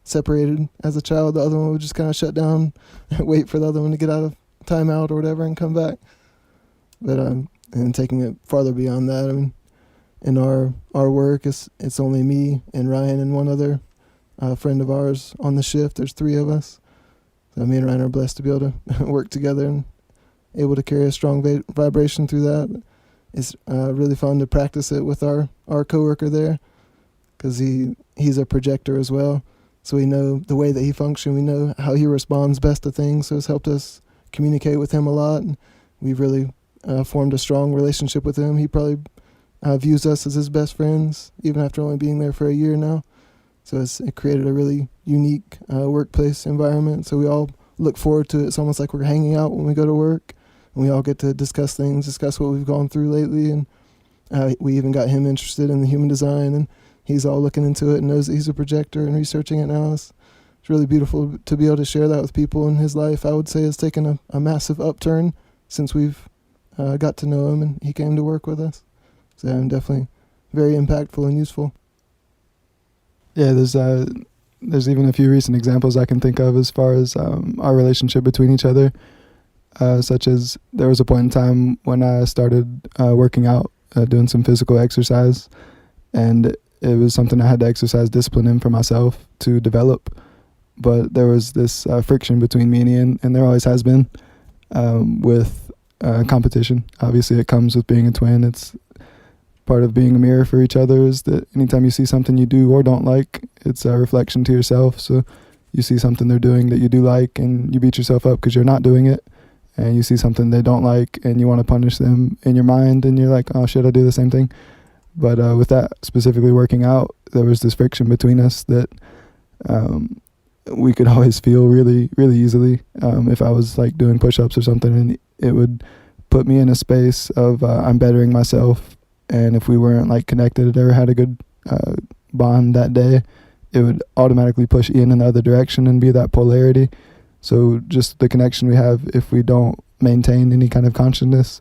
separated as a child. The other one would just kind of shut down and wait for the other one to get out of timeout or whatever and come back. But and taking it farther beyond that, I mean, in our work, it's only me and Ryan and one other friend of ours on the shift. There's 3 of us. So me and Ryan are blessed to be able to work together and able to carry a strong vibration through that. It's really fun to practice it with our coworker there, because he's a projector as well. So we know the way that he functions. We know how he responds best to things. So it's helped us communicate with him a lot. And we've really formed a strong relationship with him. He probably views us as his best friends, even after only being there for a year now. So it created a really unique workplace environment. So we all look forward to it. It's almost like we're hanging out when we go to work. And we all get to discuss what we've gone through lately. And we even got him interested in the human design. And he's all looking into it and knows that he's a projector and researching it now. It's really beautiful to be able to share that with people in his life. I would say it's taken a massive upturn since we've got to know him and he came to work with us. So I'm definitely very impactful and useful. Yeah, there's even a few recent examples I can think of as far as our relationship between each other, such as there was a point in time when I started working out, doing some physical exercise, and it was something I had to exercise discipline in for myself to develop. But there was this friction between me and Ian, and there always has been. with competition. Obviously, it comes with being a twin. It's part of being a mirror for each other is that anytime you see something you do or don't like, it's a reflection to yourself. So you see something they're doing that you do like and you beat yourself up because you're not doing it. And you see something they don't like and you want to punish them in your mind and you're like, oh, should I do the same thing? But with that specifically working out, there was this friction between us that we could always feel really, really easily. If I was like doing push-ups or something, and it would put me in a space of I'm bettering myself. And if we weren't like connected or had a good bond that day, it would automatically push Ian in the other direction and be that polarity. So just the connection we have, if we don't maintain any kind of consciousness,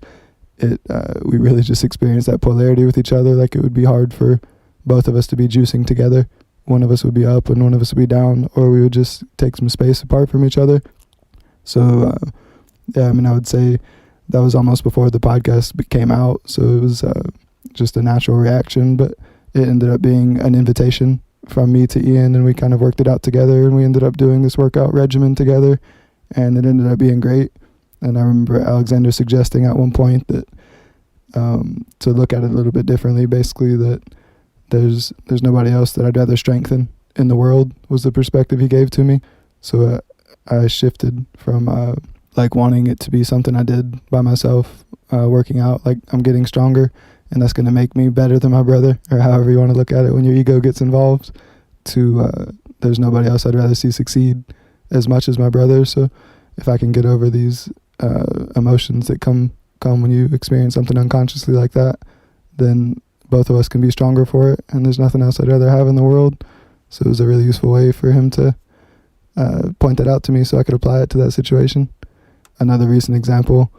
we really just experience that polarity with each other. Like it would be hard for both of us to be juicing together. One of us would be up and one of us would be down, or we would just take some space apart from each other. So, I would say that was almost before the podcast came out. So it was just a natural reaction, but it ended up being an invitation from me to Ian, and we kind of worked it out together, and we ended up doing this workout regimen together, and it ended up being great. And I remember Alexander suggesting at one point that to look at it a little bit differently, basically that there's nobody else that I'd rather strengthen in the world, was the perspective he gave to me. So I shifted from like wanting it to be something I did by myself, working out, like I'm getting stronger and that's going to make me better than my brother, or however you want to look at it when your ego gets involved, to there's nobody else I'd rather see succeed as much as my brother. So if I can get over these emotions that come when you experience something unconsciously like that, then both of us can be stronger for it, and there's nothing else I'd rather have in the world. So it was a really useful way for him to point that out to me so I could apply it to that situation. Another recent example,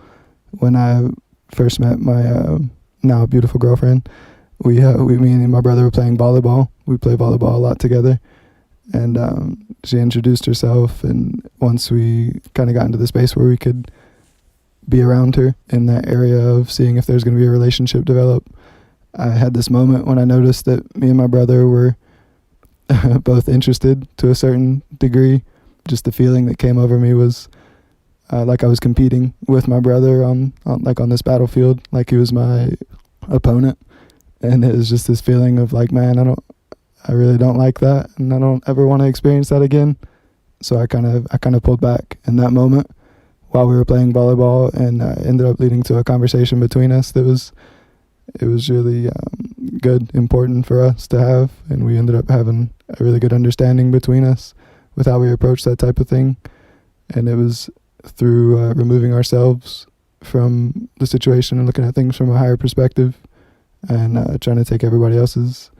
when I first met my now beautiful girlfriend, me and my brother were playing volleyball. We play volleyball a lot together, and she introduced herself, and once we kind of got into the space where we could be around her in that area of seeing if there's going to be a relationship develop, I had this moment when I noticed that me and my brother were both interested to a certain degree. Just the feeling that came over me was like I was competing with my brother on this battlefield, like he was my opponent. And it was just this feeling of like, man, I really don't like that, and I don't ever want to experience that again. So I kind of pulled back in that moment while we were playing volleyball, and ended up leading to a conversation between us that was really good, important for us to have, and we ended up having a really good understanding between us with how we approach that type of thing. And it was through removing ourselves from the situation and looking at things from a higher perspective, and trying to take everybody else's,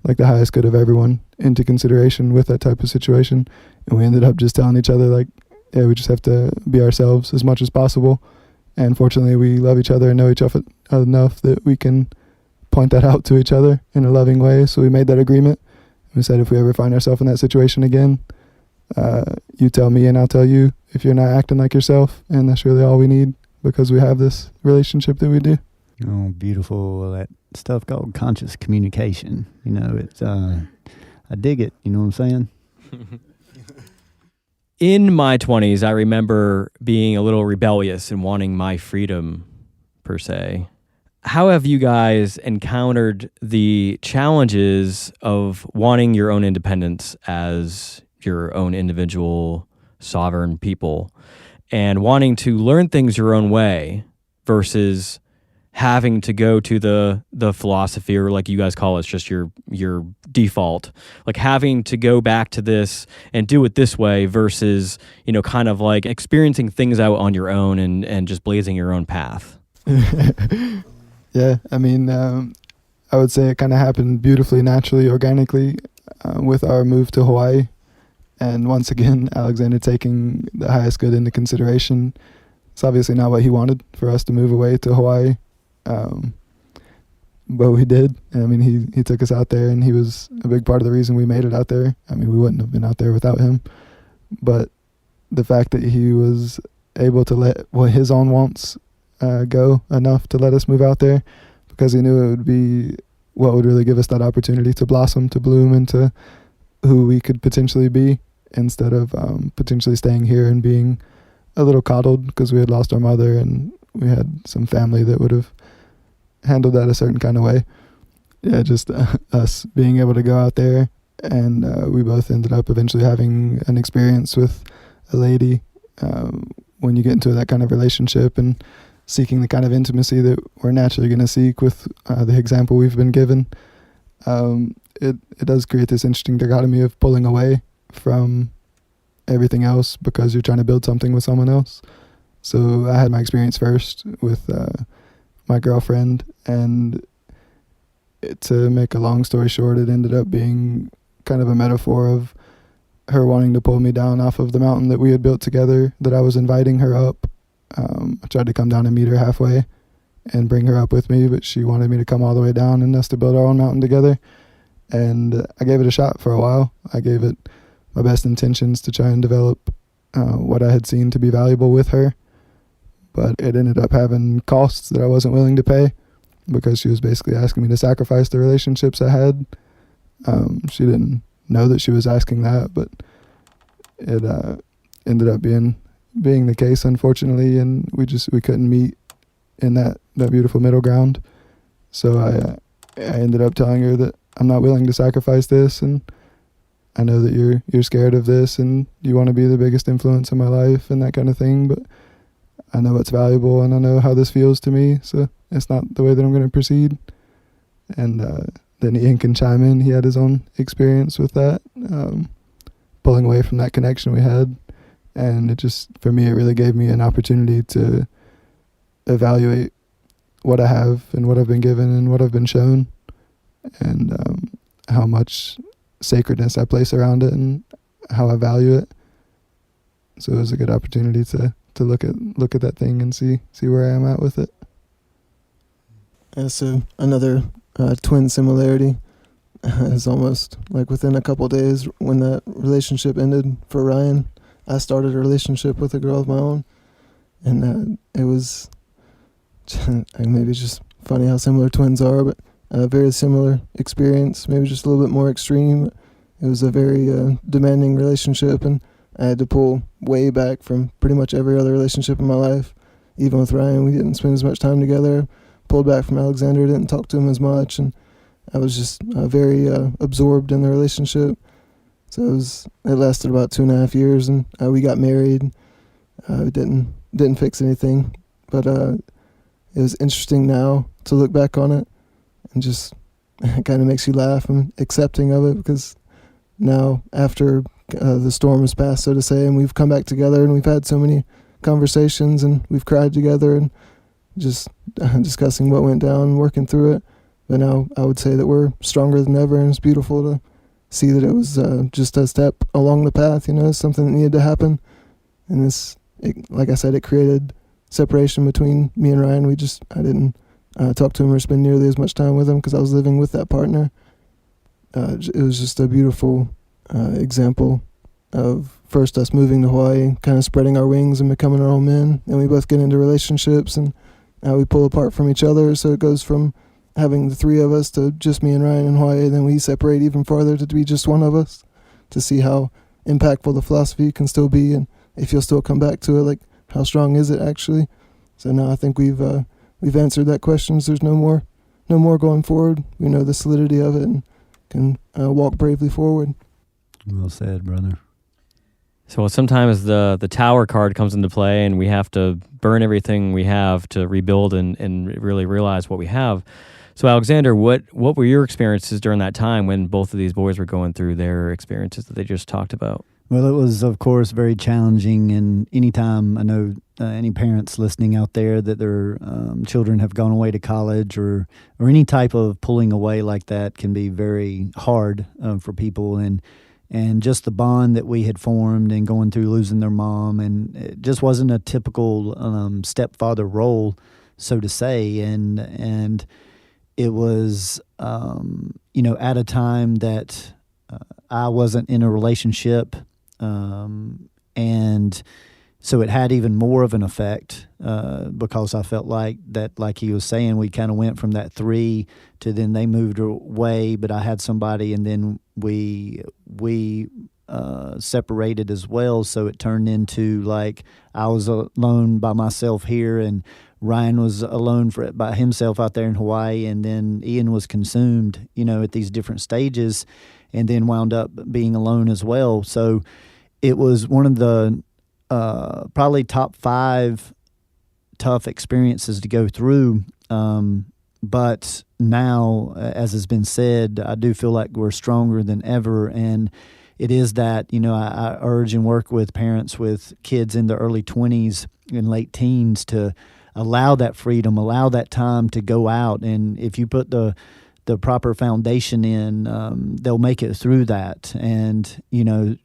like the highest good of everyone, into consideration with that type of situation. And we ended up just telling each other, like, yeah, we just have to be ourselves as much as possible. And fortunately, we love each other and know each other enough that we can point that out to each other in a loving way. So we made that agreement. We said, if we ever find ourselves in that situation again, you tell me and I'll tell you if you're not acting like yourself. And that's really all we need, because we have this relationship that we do. Oh, beautiful. That stuff called conscious communication. You know, it's I dig it. You know what I'm saying? In my 20s, I remember being a little rebellious and wanting my freedom, per se. How have you guys encountered the challenges of wanting your own independence as your own individual sovereign people, and wanting to learn things your own way versus having to go to the philosophy, or like you guys call it, it's just your default, like having to go back to this and do it this way versus, you know, kind of like experiencing things out on your own and just blazing your own path? Yeah, I mean, I would say it kind of happened beautifully, naturally, organically with our move to Hawaii. And once again, Alexander taking the highest good into consideration. It's obviously not what he wanted for us to move away to Hawaii. But we did. I mean, he took us out there, and he was a big part of the reason we made it out there. I mean, we wouldn't have been out there without him. But the fact that he was able to let his own wants go enough to let us move out there, because he knew it would be what would really give us that opportunity to blossom, to bloom into who we could potentially be, instead of potentially staying here and being a little coddled because we had lost our mother and we had some family that would have handled that a certain kind of way. Yeah, just us being able to go out there, and we both ended up eventually having an experience with a lady. When you get into that kind of relationship and seeking the kind of intimacy that we're naturally going to seek with the example we've been given, it does create this interesting dichotomy of pulling away from everything else because you're trying to build something with someone else. So I had my experience first with my girlfriend, and to make a long story short, it ended up being kind of a metaphor of her wanting to pull me down off of the mountain that we had built together, that I was inviting her up. I tried to come down and meet her halfway and bring her up with me, but she wanted me to come all the way down and us to build our own mountain together. And I gave it a shot for a while. I gave it my best intentions to try and develop what I had seen to be valuable with her. But it ended up having costs that I wasn't willing to pay because she was basically asking me to sacrifice the relationships I had. She didn't know that she was asking that, but it ended up being the case, unfortunately, and we couldn't meet in that beautiful middle ground. So I ended up telling her that I'm not willing to sacrifice this, and I know that you're scared of this and you want to be the biggest influence in my life and that kind of thing, but I know what's valuable and I know how this feels to me, so it's not the way that I'm going to proceed. And then Ian can chime in. He had his own experience with that, pulling away from that connection we had. And it just, for me, it really gave me an opportunity to evaluate what I have and what I've been given and what I've been shown, and how much sacredness I place around it and how I value it. So it was a good opportunity to look at that thing and see where I am at with it. Yeah, so another twin similarity is almost like within a couple days when that relationship ended for Ryan, I started a relationship with a girl of my own, and it was maybe just funny how similar twins are, but a very similar experience, maybe just a little bit more extreme. It was a very demanding relationship, and I had to pull way back from pretty much every other relationship in my life. Even with Ryan, we didn't spend as much time together. Pulled back from Alexander, didn't talk to him as much, and I was just very absorbed in the relationship. So it lasted about 2.5 years, and we got married. We didn't fix anything, but it was interesting now to look back on it, and just it kind of makes you laugh and accepting of it, because now after the storm has passed, so to say, and we've come back together, and we've had so many conversations, and we've cried together, and just discussing what went down, working through it. But now I would say that we're stronger than ever, and it's beautiful to see that it was just a step along the path, something that needed to happen. And like I said, it created separation between me and Ryan. I didn't talk to him or spend nearly as much time with him because I was living with that partner. It was just a beautiful example of first us moving to Hawaii, kind of spreading our wings and becoming our own men. And we both get into relationships and how we pull apart from each other. So it goes from having the three of us to just me and Ryan in Hawaii, and then we separate even farther to be just one of us, to see how impactful the philosophy can still be, and if you'll still come back to it, like how strong is it actually. So now I think we've answered that question. So there's no more going forward. We know the solidity of it and can walk bravely forward. Well said, brother. So sometimes the tower card comes into play, and we have to burn everything we have to rebuild and really realize what we have. So Alexander, what were your experiences during that time when both of these boys were going through their experiences that they just talked about? Well, it was, of course, very challenging. And anytime I know any parents listening out there that their children have gone away to college or any type of pulling away like that can be very hard for people. And just the bond that we had formed and going through losing their mom, and it just wasn't a typical stepfather role, so to say. And it was, at a time that I wasn't in a relationship, and so it had even more of an effect because I felt like that, like he was saying, we kind of went from that 3 to then they moved away, but I had somebody, and then we separated as well. So it turned into like I was alone by myself here, and Ryan was alone by himself out there in Hawaii, and then Ian was consumed, at these different stages, and then wound up being alone as well. So it was one of the probably top 5 tough experiences to go through. But now, as has been said, I do feel like we're stronger than ever. And it is that, I urge and work with parents with kids in the early 20s and late teens to allow that freedom, allow that time to go out. And if you put the proper foundation in, they'll make it through that. And,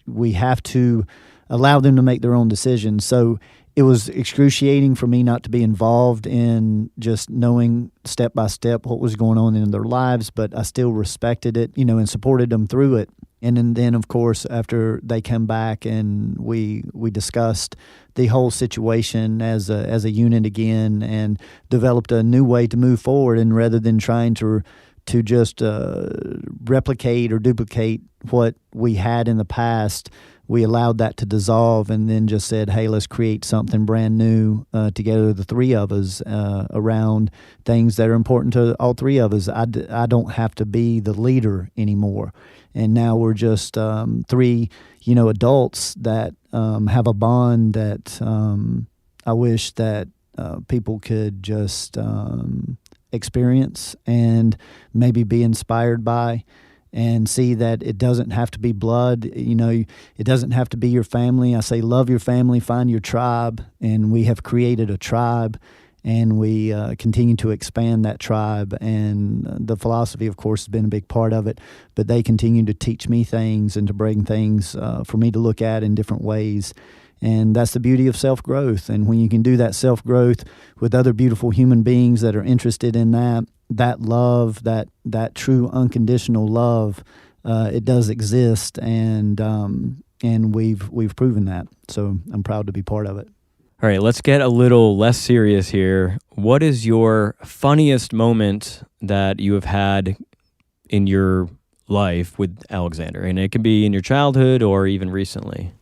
we have to allow them to make their own decisions. So it was excruciating for me not to be involved in just knowing step by step what was going on in their lives, but I still respected it, and supported them through it. And then, of course, after they come back and we discussed the whole situation as a unit again, and developed a new way to move forward. And rather than trying to just replicate or duplicate what we had in the past, we allowed that to dissolve, and then just said, hey, let's create something brand new together, the 3 of us, around things that are important to all 3 of us. I don't have to be the leader anymore. And now we're just 3, adults that have a bond that I wish that people could just experience and maybe be inspired by, and see that it doesn't have to be blood. It doesn't have to be your family. I say love your family, find your tribe, and we have created a tribe, and we continue to expand that tribe. And the philosophy, of course, has been a big part of it, but they continue to teach me things and to bring things for me to look at in different ways. And that's the beauty of self-growth. And when you can do that self-growth with other beautiful human beings that are interested in that love, that true unconditional love, it does exist, and we've proven that. So I'm proud to be part of it. All right, let's get a little less serious here. What is your funniest moment that you have had in your life with Alexander? And it can be in your childhood or even recently.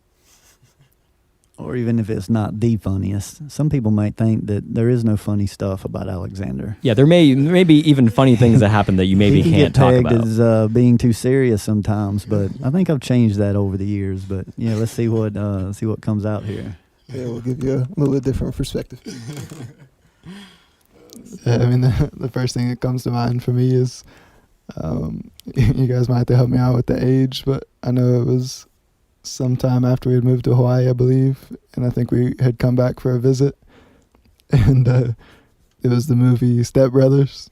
Or even if it's not the funniest. Some people might think that there is no funny stuff about Alexander. Yeah, there may be even funny things that happen that you maybe can't talk about. He can get tagged as being too serious sometimes, but I think I've changed that over the years. But yeah, let's see what comes out here. Yeah, we'll give you a little bit different perspective. Yeah, I mean, the first thing that comes to mind for me is, you guys might have to help me out with the age, but I know it was sometime after we had moved to Hawaii, I believe, and I think we had come back for a visit, and it was the movie Step Brothers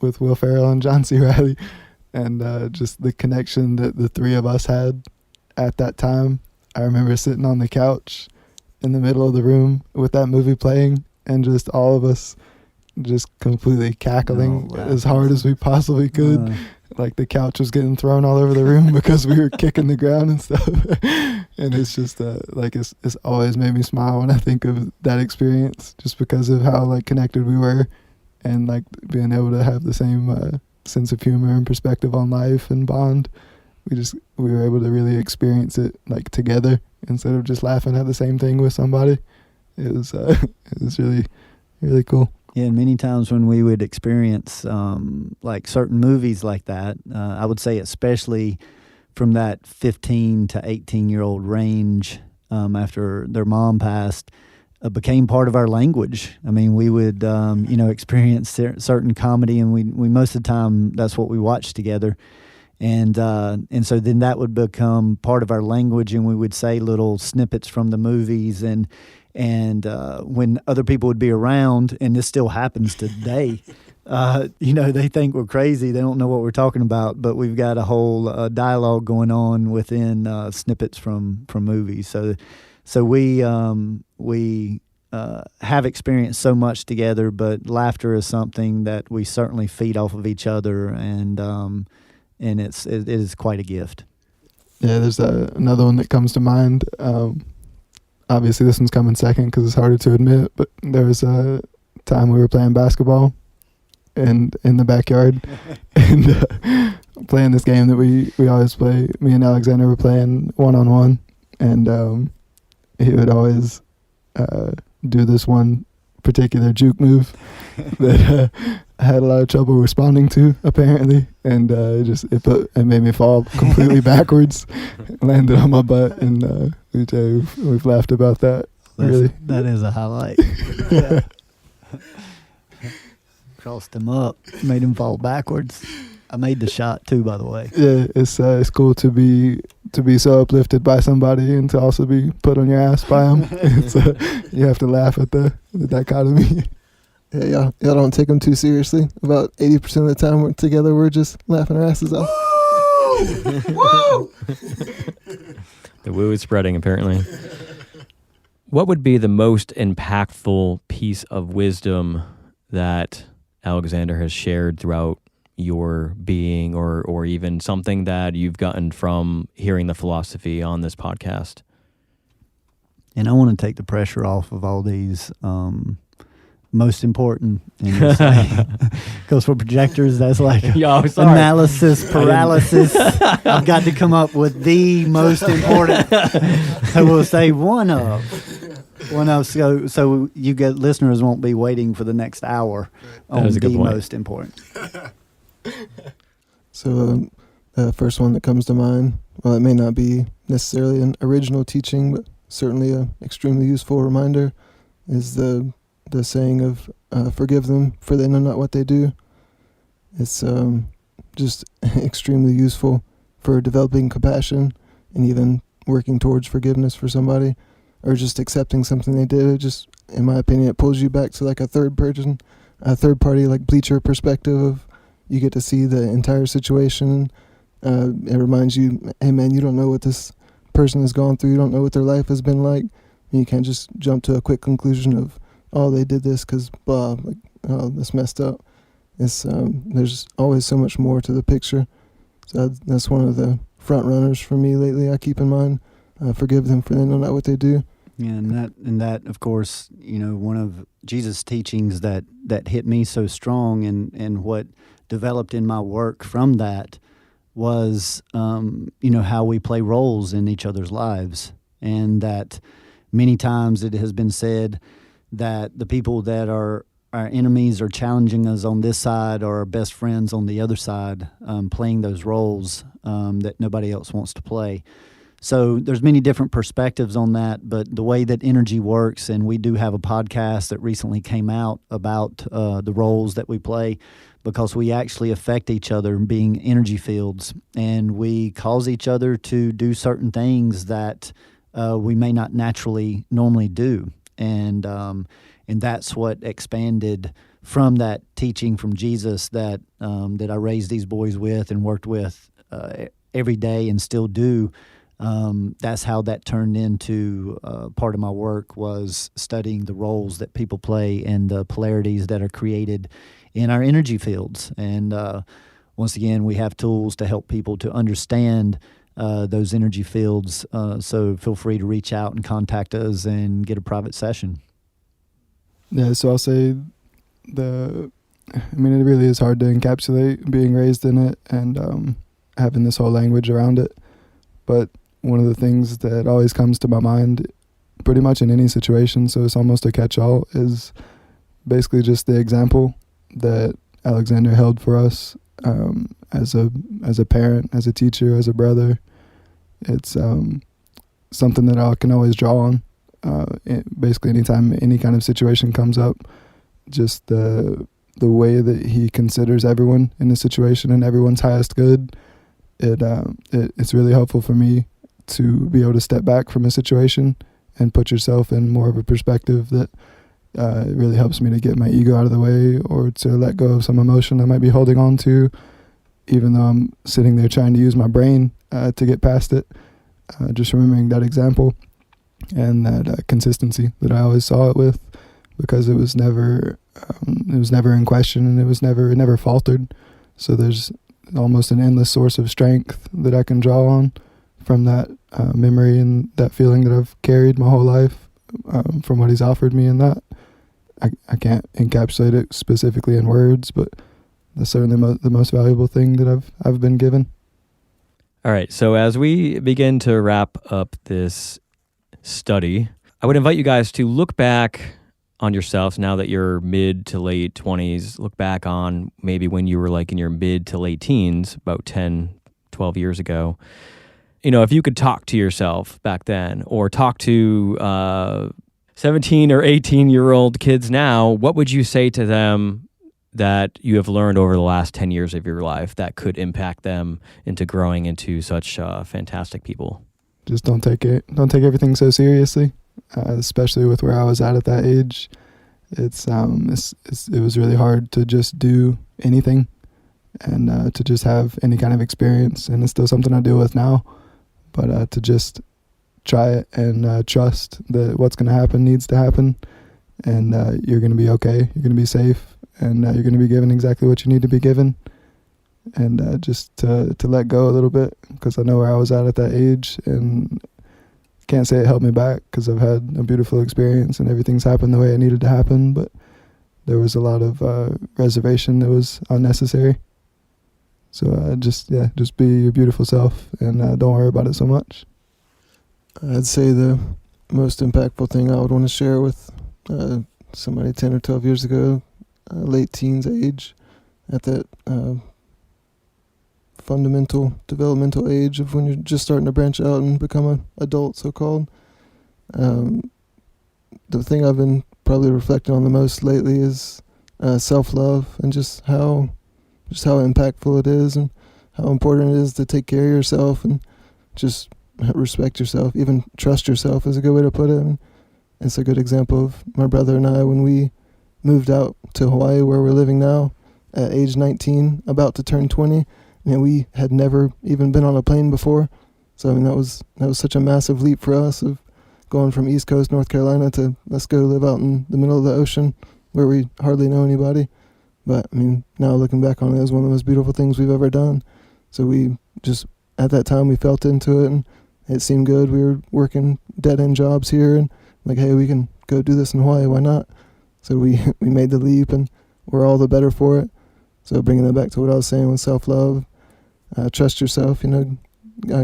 with Will Ferrell and John C. Reilly, and just the connection that the 3 of us had at that time. I remember sitting on the couch in the middle of the room with that movie playing, and just all of us just completely cackling as hard as we possibly could. Like the couch was getting thrown all over the room because we were kicking the ground and stuff. And it's just it's always made me smile when I think of that experience, just because of how connected we were, and being able to have the same sense of humor and perspective on life and bond. We were able to really experience it together instead of just laughing at the same thing with somebody. It was really, really cool. Yeah, and many times when we would experience certain movies like that, I would say especially from that 15 to 18-year-old range, after their mom passed, became part of our language. I mean, we would experience certain comedy, and we most of the time that's what we watched together. And so then that would become part of our language, and we would say little snippets from the movies, and when other people would be around, and this still happens today, they think we're crazy. They don't know what we're talking about, but we've got a whole dialogue going on within snippets from movies. So we have experienced so much together, but laughter is something that we certainly feed off of each other, and it is quite a gift. Yeah, there's another one that comes to mind. Obviously, this one's coming second because it's harder to admit, but there was a time we were playing basketball in the backyard, and playing this game that we always play. Me and Alexander were playing 1-on-1, and he would always do this one particular juke move that I had a lot of trouble responding to, apparently, and it made me fall completely backwards, landed on my butt, and we've laughed about that. Really, that is a highlight. Yeah. Crossed him up, made him fall backwards. I made the shot too, by the way. Yeah, it's cool to be so uplifted by somebody and to also be put on your ass by them. You have to laugh at the dichotomy. Yeah, y'all don't take them too seriously. About 80% of the time we're together, we're just laughing our asses off. Woo! The woo is spreading, apparently. What would be the most impactful piece of wisdom that Alexander has shared throughout your being, or even something that you've gotten from hearing the philosophy on this podcast? And I want to take the pressure off of all these most important, because for projectors, that's like analysis paralysis. I've got to come up with the most important. So we'll say one of. So you get listeners won't be waiting for the next hour on the most important. So the first one that comes to mind, well, it may not be necessarily an original teaching, but certainly an extremely useful reminder, is the saying of forgive them, for they know not what they do. It's just extremely useful for developing compassion and even working towards forgiveness for somebody, or just accepting something they did. It just, in my opinion, it pulls you back to like a third party, like bleacher perspective of, you get to see the entire situation. It reminds you, hey man, you don't know what this person has gone through. You don't know what their life has been like. And you can't just jump to a quick conclusion of, oh, they did this because blah, like, oh, that's messed up. It's there's always so much more to the picture. So that's one of the front runners for me lately. I keep in mind, forgive them for they know not what they do. Yeah, and that of course, one of Jesus' teachings that hit me so strong, and what developed in my work from that was, how we play roles in each other's lives, and that many times it has been said that the people that are our enemies are challenging us on this side, or our best friends on the other side, playing those roles that nobody else wants to play. So there's many different perspectives on that, but the way that energy works, and we do have a podcast that recently came out about the roles that we play, because we actually affect each other being energy fields, and we cause each other to do certain things that we may not normally do. And that's what expanded from that teaching from Jesus that I raised these boys with and worked with every day and still do. That's how that turned into part of my work, was studying the roles that people play and the polarities that are created in our energy fields. And once again, we have tools to help people to understand those energy fields. So feel free to reach out and contact us and get a private session. Yeah, so I'll say it really is hard to encapsulate being raised in it and having this whole language around it. But one of the things that always comes to my mind pretty much in any situation, so it's almost a catch-all, is basically just the example that Alexander held for us as a parent, as a teacher, as a brother. It's something that I can always draw on. Basically anytime any kind of situation comes up, just the way that he considers everyone in the situation and everyone's highest good, it's really helpful for me to be able to step back from a situation and put yourself in more of a perspective that it really helps me to get my ego out of the way, or to let go of some emotion I might be holding on to, even though I'm sitting there trying to use my brain to get past it. Just remembering that example and that consistency that I always saw it with, because it was never in question, and it never faltered. So there's almost an endless source of strength that I can draw on from that memory and that feeling that I've carried my whole life from what he's offered me. And that I can't encapsulate it specifically in words, but that's certainly the most valuable thing that I've been given. All right, so as we begin to wrap up this study, I would invite you guys to look back on yourselves now that you're mid to late 20s. Look back on maybe when you were like in your mid to late teens, about 10, 12 years ago. You know, if you could talk to yourself back then or talk to 17 or 18-year-old kids now, what would you say to them that you have learned over the last 10 years of your life that could impact them into growing into such fantastic people? Just don't take everything so seriously, especially with where I was at that age. It was really hard to just do anything and to just have any kind of experience, and it's still something I deal with now. But to just try it and trust that what's going to happen needs to happen, and you're going to be okay. You're going to be safe. And you're going to be given exactly what you need to be given, and just to let go a little bit, because I know where I was at that age, and can't say it held me back because I've had a beautiful experience and everything's happened the way it needed to happen, but there was a lot of reservation that was unnecessary. So just be your beautiful self and don't worry about it so much. I'd say the most impactful thing I would want to share with somebody 10 or 12 years ago, late teens age, at that fundamental developmental age of when you're just starting to branch out and become an adult, so-called. The thing I've been probably reflecting on the most lately is self-love, and just how impactful it is, and how important it is to take care of yourself and just respect yourself, even trust yourself is a good way to put it. And it's a good example of my brother and I when we moved out to Hawaii, where we're living now, at age 19, about to turn 20, and we had never even been on a plane before. So I mean, that was such a massive leap for us, of going from East Coast North Carolina to let's go live out in the middle of the ocean where we hardly know anybody. But I mean, now looking back on it, it was one of the most beautiful things we've ever done. So we just, at that time, we felt into it and it seemed good. We were working dead-end jobs here and like, hey, we can go do this in Hawaii, why not? So we made the leap, and we're all the better for it. So bringing that back to what I was saying with self-love, trust yourself,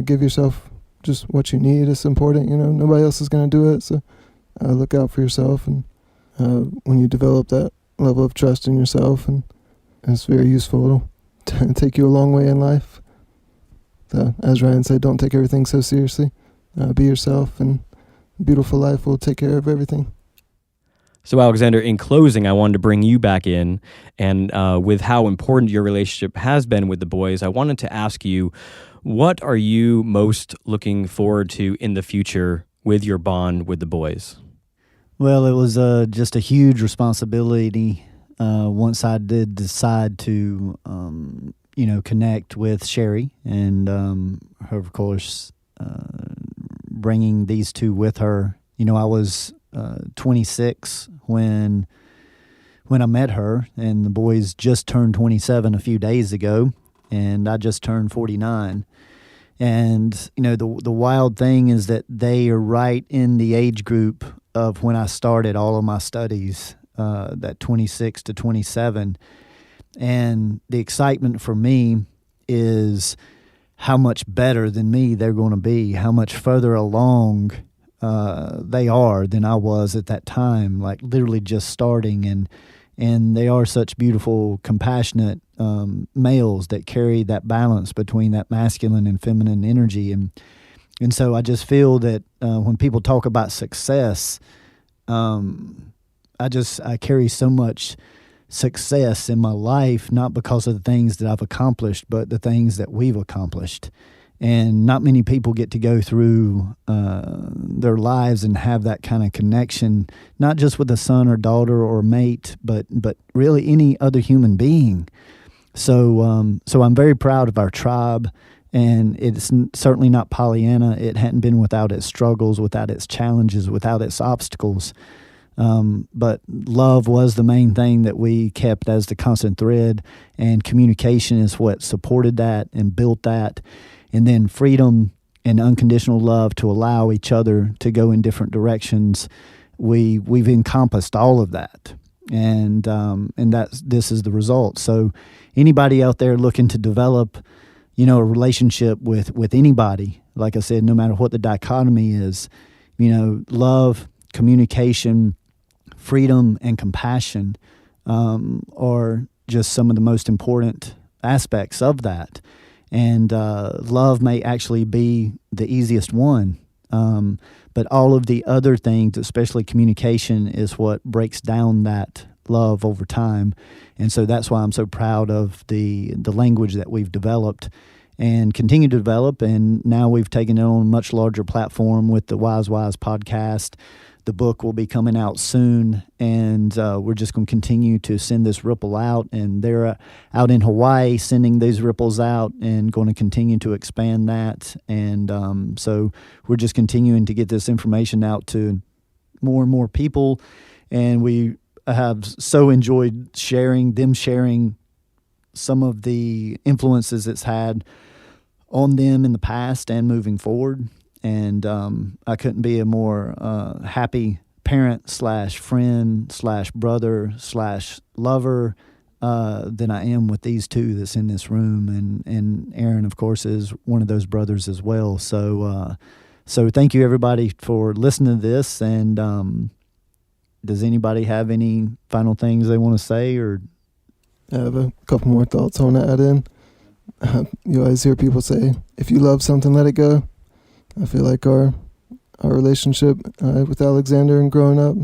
give yourself just what you need. It's important, nobody else is going to do it. So look out for yourself. And when you develop that level of trust in yourself, and it's very useful. It'll take you a long way in life. So as Ryan said, don't take everything so seriously. Be yourself, and a beautiful life will take care of everything. So Alexander, in closing, I wanted to bring you back in, and with how important your relationship has been with the boys, I wanted to ask you, what are you most looking forward to in the future with your bond with the boys? Well, it was just a huge responsibility once I did decide to, connect with Sherry, and her, of course, bringing these two with her. I was 26 when I met her, and the boys just turned 27 a few days ago, and I just turned 49. And the wild thing is that they are right in the age group of when I started all of my studies, that 26 to 27. And the excitement for me is how much better than me they're going to be, how much further along they are than I was at that time, like literally just starting. And they are such beautiful, compassionate males that carry that balance between that masculine and feminine energy. And so I just feel that when people talk about success, I carry so much success in my life, not because of the things that I've accomplished, but the things that we've accomplished. And not many people get to go through their lives and have that kind of connection, not just with a son or daughter or mate, but really any other human being. So I'm very proud of our tribe, and it's certainly not Pollyanna. It hadn't been without its struggles, without its challenges, without its obstacles. But love was the main thing that we kept as the constant thread, and communication is what supported that and built that. And then freedom and unconditional love to allow each other to go in different directions. We've encompassed all of that. and this is the result. So anybody out there looking to develop, a relationship with anybody, like I said, no matter what the dichotomy is, love, communication, freedom, and compassion are just some of the most important aspects of that. And love may actually be the easiest one. But all of the other things, especially communication, is what breaks down that love over time. And so that's why I'm so proud of the language that we've developed and continue to develop. And now we've taken it on a much larger platform with the Wise podcast. The book will be coming out soon, and we're just going to continue to send this ripple out. And they're out in Hawaii sending these ripples out and going to continue to expand that. And so we're just continuing to get this information out to more and more people. And we have so enjoyed sharing some of the influences it's had on them in the past and moving forward. And I couldn't be a more happy parent / friend / brother / lover than I am with these two that's in this room. And Aaron, of course, is one of those brothers as well. So thank you, everybody, for listening to this. And does anybody have any final things they want to say? Or I have a couple more thoughts I want to add in. You always hear people say, if you love something, let it go. I feel like our relationship with Alexander and growing up,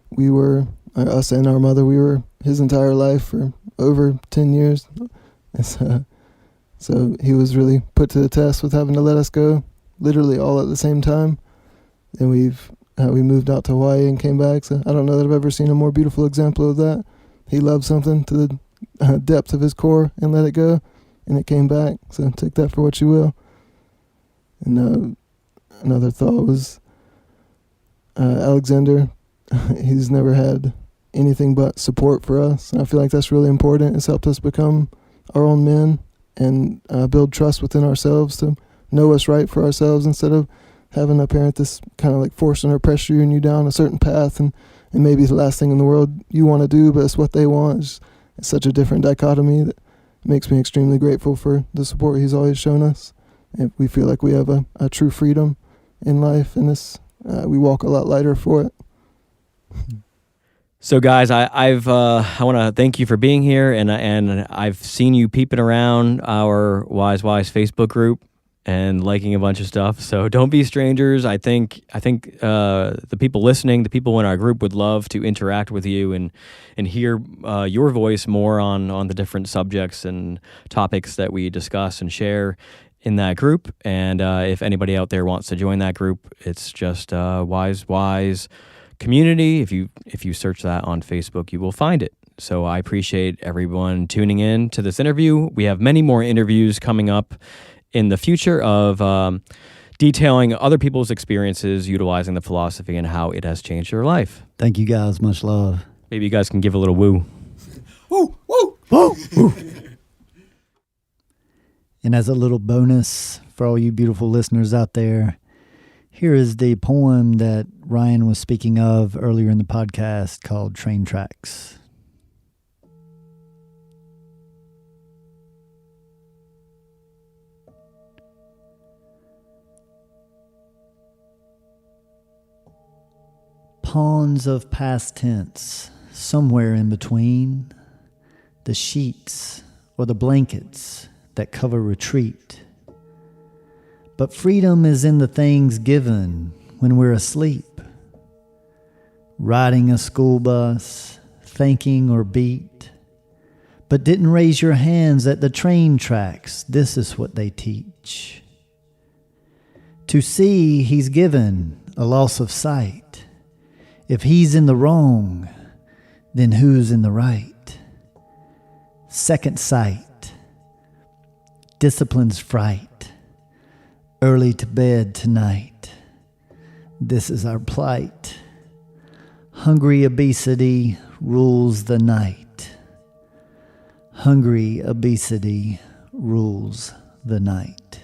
we were, us and our mother, we were his entire life for over 10 years. So he was really put to the test with having to let us go, literally all at the same time. And we moved out to Hawaii and came back. So I don't know that I've ever seen a more beautiful example of that. He loved something to the depth of his core and let it go, and it came back. So take that for what you will. And another thought was Alexander, he's never had anything but support for us. And I feel like that's really important. It's helped us become our own men and build trust within ourselves to know what's right for ourselves instead of having a parent that's kind of like forcing or pressuring you down a certain path and maybe the last thing in the world you want to do, but it's what they want. It's such a different dichotomy that makes me extremely grateful for the support he's always shown us. And we feel like we have a true freedom in life, and this we walk a lot lighter for it. So, guys, I want to thank you for being here, and I've seen you peeping around our Wise Facebook group and liking a bunch of stuff. So don't be strangers. I think the people listening, the people in our group, would love to interact with you and hear your voice more on the different subjects and topics that we discuss and share in that group. And if anybody out there wants to join that group, it's just Wise Community. If you search that on Facebook, you will find it. So I appreciate everyone tuning in to this interview. We have many more interviews coming up in the future of detailing other people's experiences utilizing the philosophy and how it has changed their life. thank you guys. Much love. Maybe you guys can give a little woo. Woo, woo, woo, woo. And as a little bonus for all you beautiful listeners out there, here is the poem that Ryan was speaking of earlier in the podcast called Train Tracks. Pawns of past tense, somewhere in between the sheets or the blankets that cover retreat. But freedom is in the things given when we're asleep. Riding a school bus, thinking or beat, but didn't raise your hands at the train tracks. This is what they teach. To see he's given a loss of sight. If he's in the wrong, then who's in the right? Second sight, discipline's fright, early to bed tonight. This is our plight. Hungry obesity rules the night. Hungry obesity rules the night.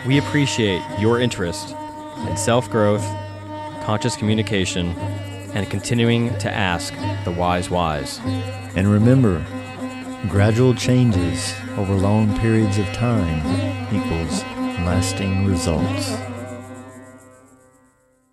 We appreciate your interest in self-growth, conscious communication, and continuing to ask the wise whys. And remember, gradual changes over long periods of time equals lasting results.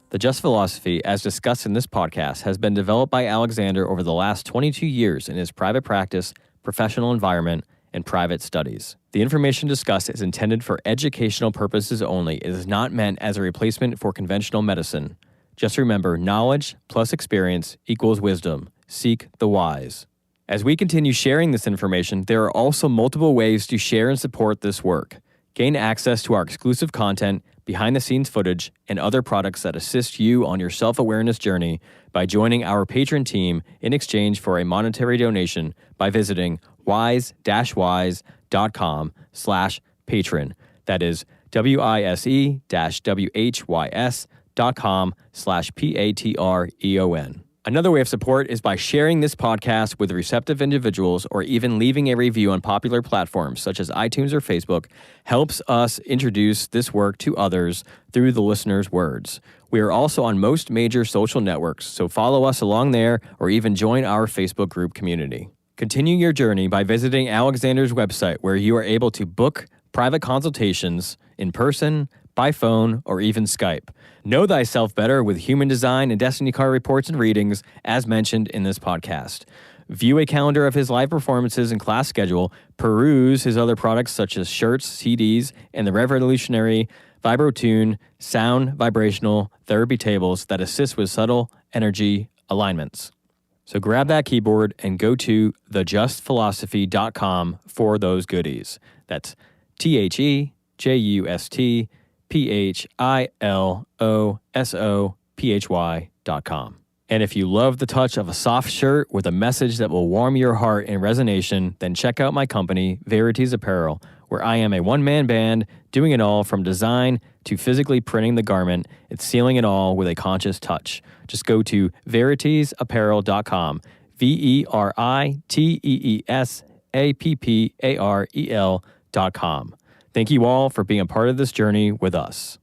The Just Philosophy, as discussed in this podcast, has been developed by Alexander over the last 22 years in his private practice, professional environment, and private studies. The information discussed is intended for educational purposes only. It is not meant as a replacement for conventional medicine. Just remember, knowledge plus experience equals wisdom. Seek the wise. As we continue sharing this information, there are also multiple ways to share and support this work. Gain access to our exclusive content, behind-the-scenes footage, and other products that assist you on your self-awareness journey by joining our patron team in exchange for a monetary donation by visiting wise-whys.com/patron. That is wise-whys.com/patreon. Another way of support is by sharing this podcast with receptive individuals or even leaving a review on popular platforms such as iTunes or Facebook helps us introduce this work to others through the listener's words. We are also on most major social networks, so follow us along there or even join our Facebook group community. Continue your journey by visiting Alexander's website, where you are able to book private consultations in person, by phone, or even Skype. Know thyself better with human design and destiny card reports and readings, as mentioned in this podcast. View a calendar of his live performances and class schedule, peruse his other products such as shirts, CDs, and the revolutionary VibroTune sound vibrational therapy tables that assist with subtle energy alignments. So grab that keyboard and go to thejustphilosophy.com for those goodies. That's thejustphilosophy.com. And if you love the touch of a soft shirt with a message that will warm your heart in resonation, then check out my company, Verities Apparel, where I am a one-man band doing it all from design to physically printing the garment and sealing it all with a conscious touch. Just go to veritiesapparel.com, VERITEESAPPAREL.com. Thank you all for being a part of this journey with us.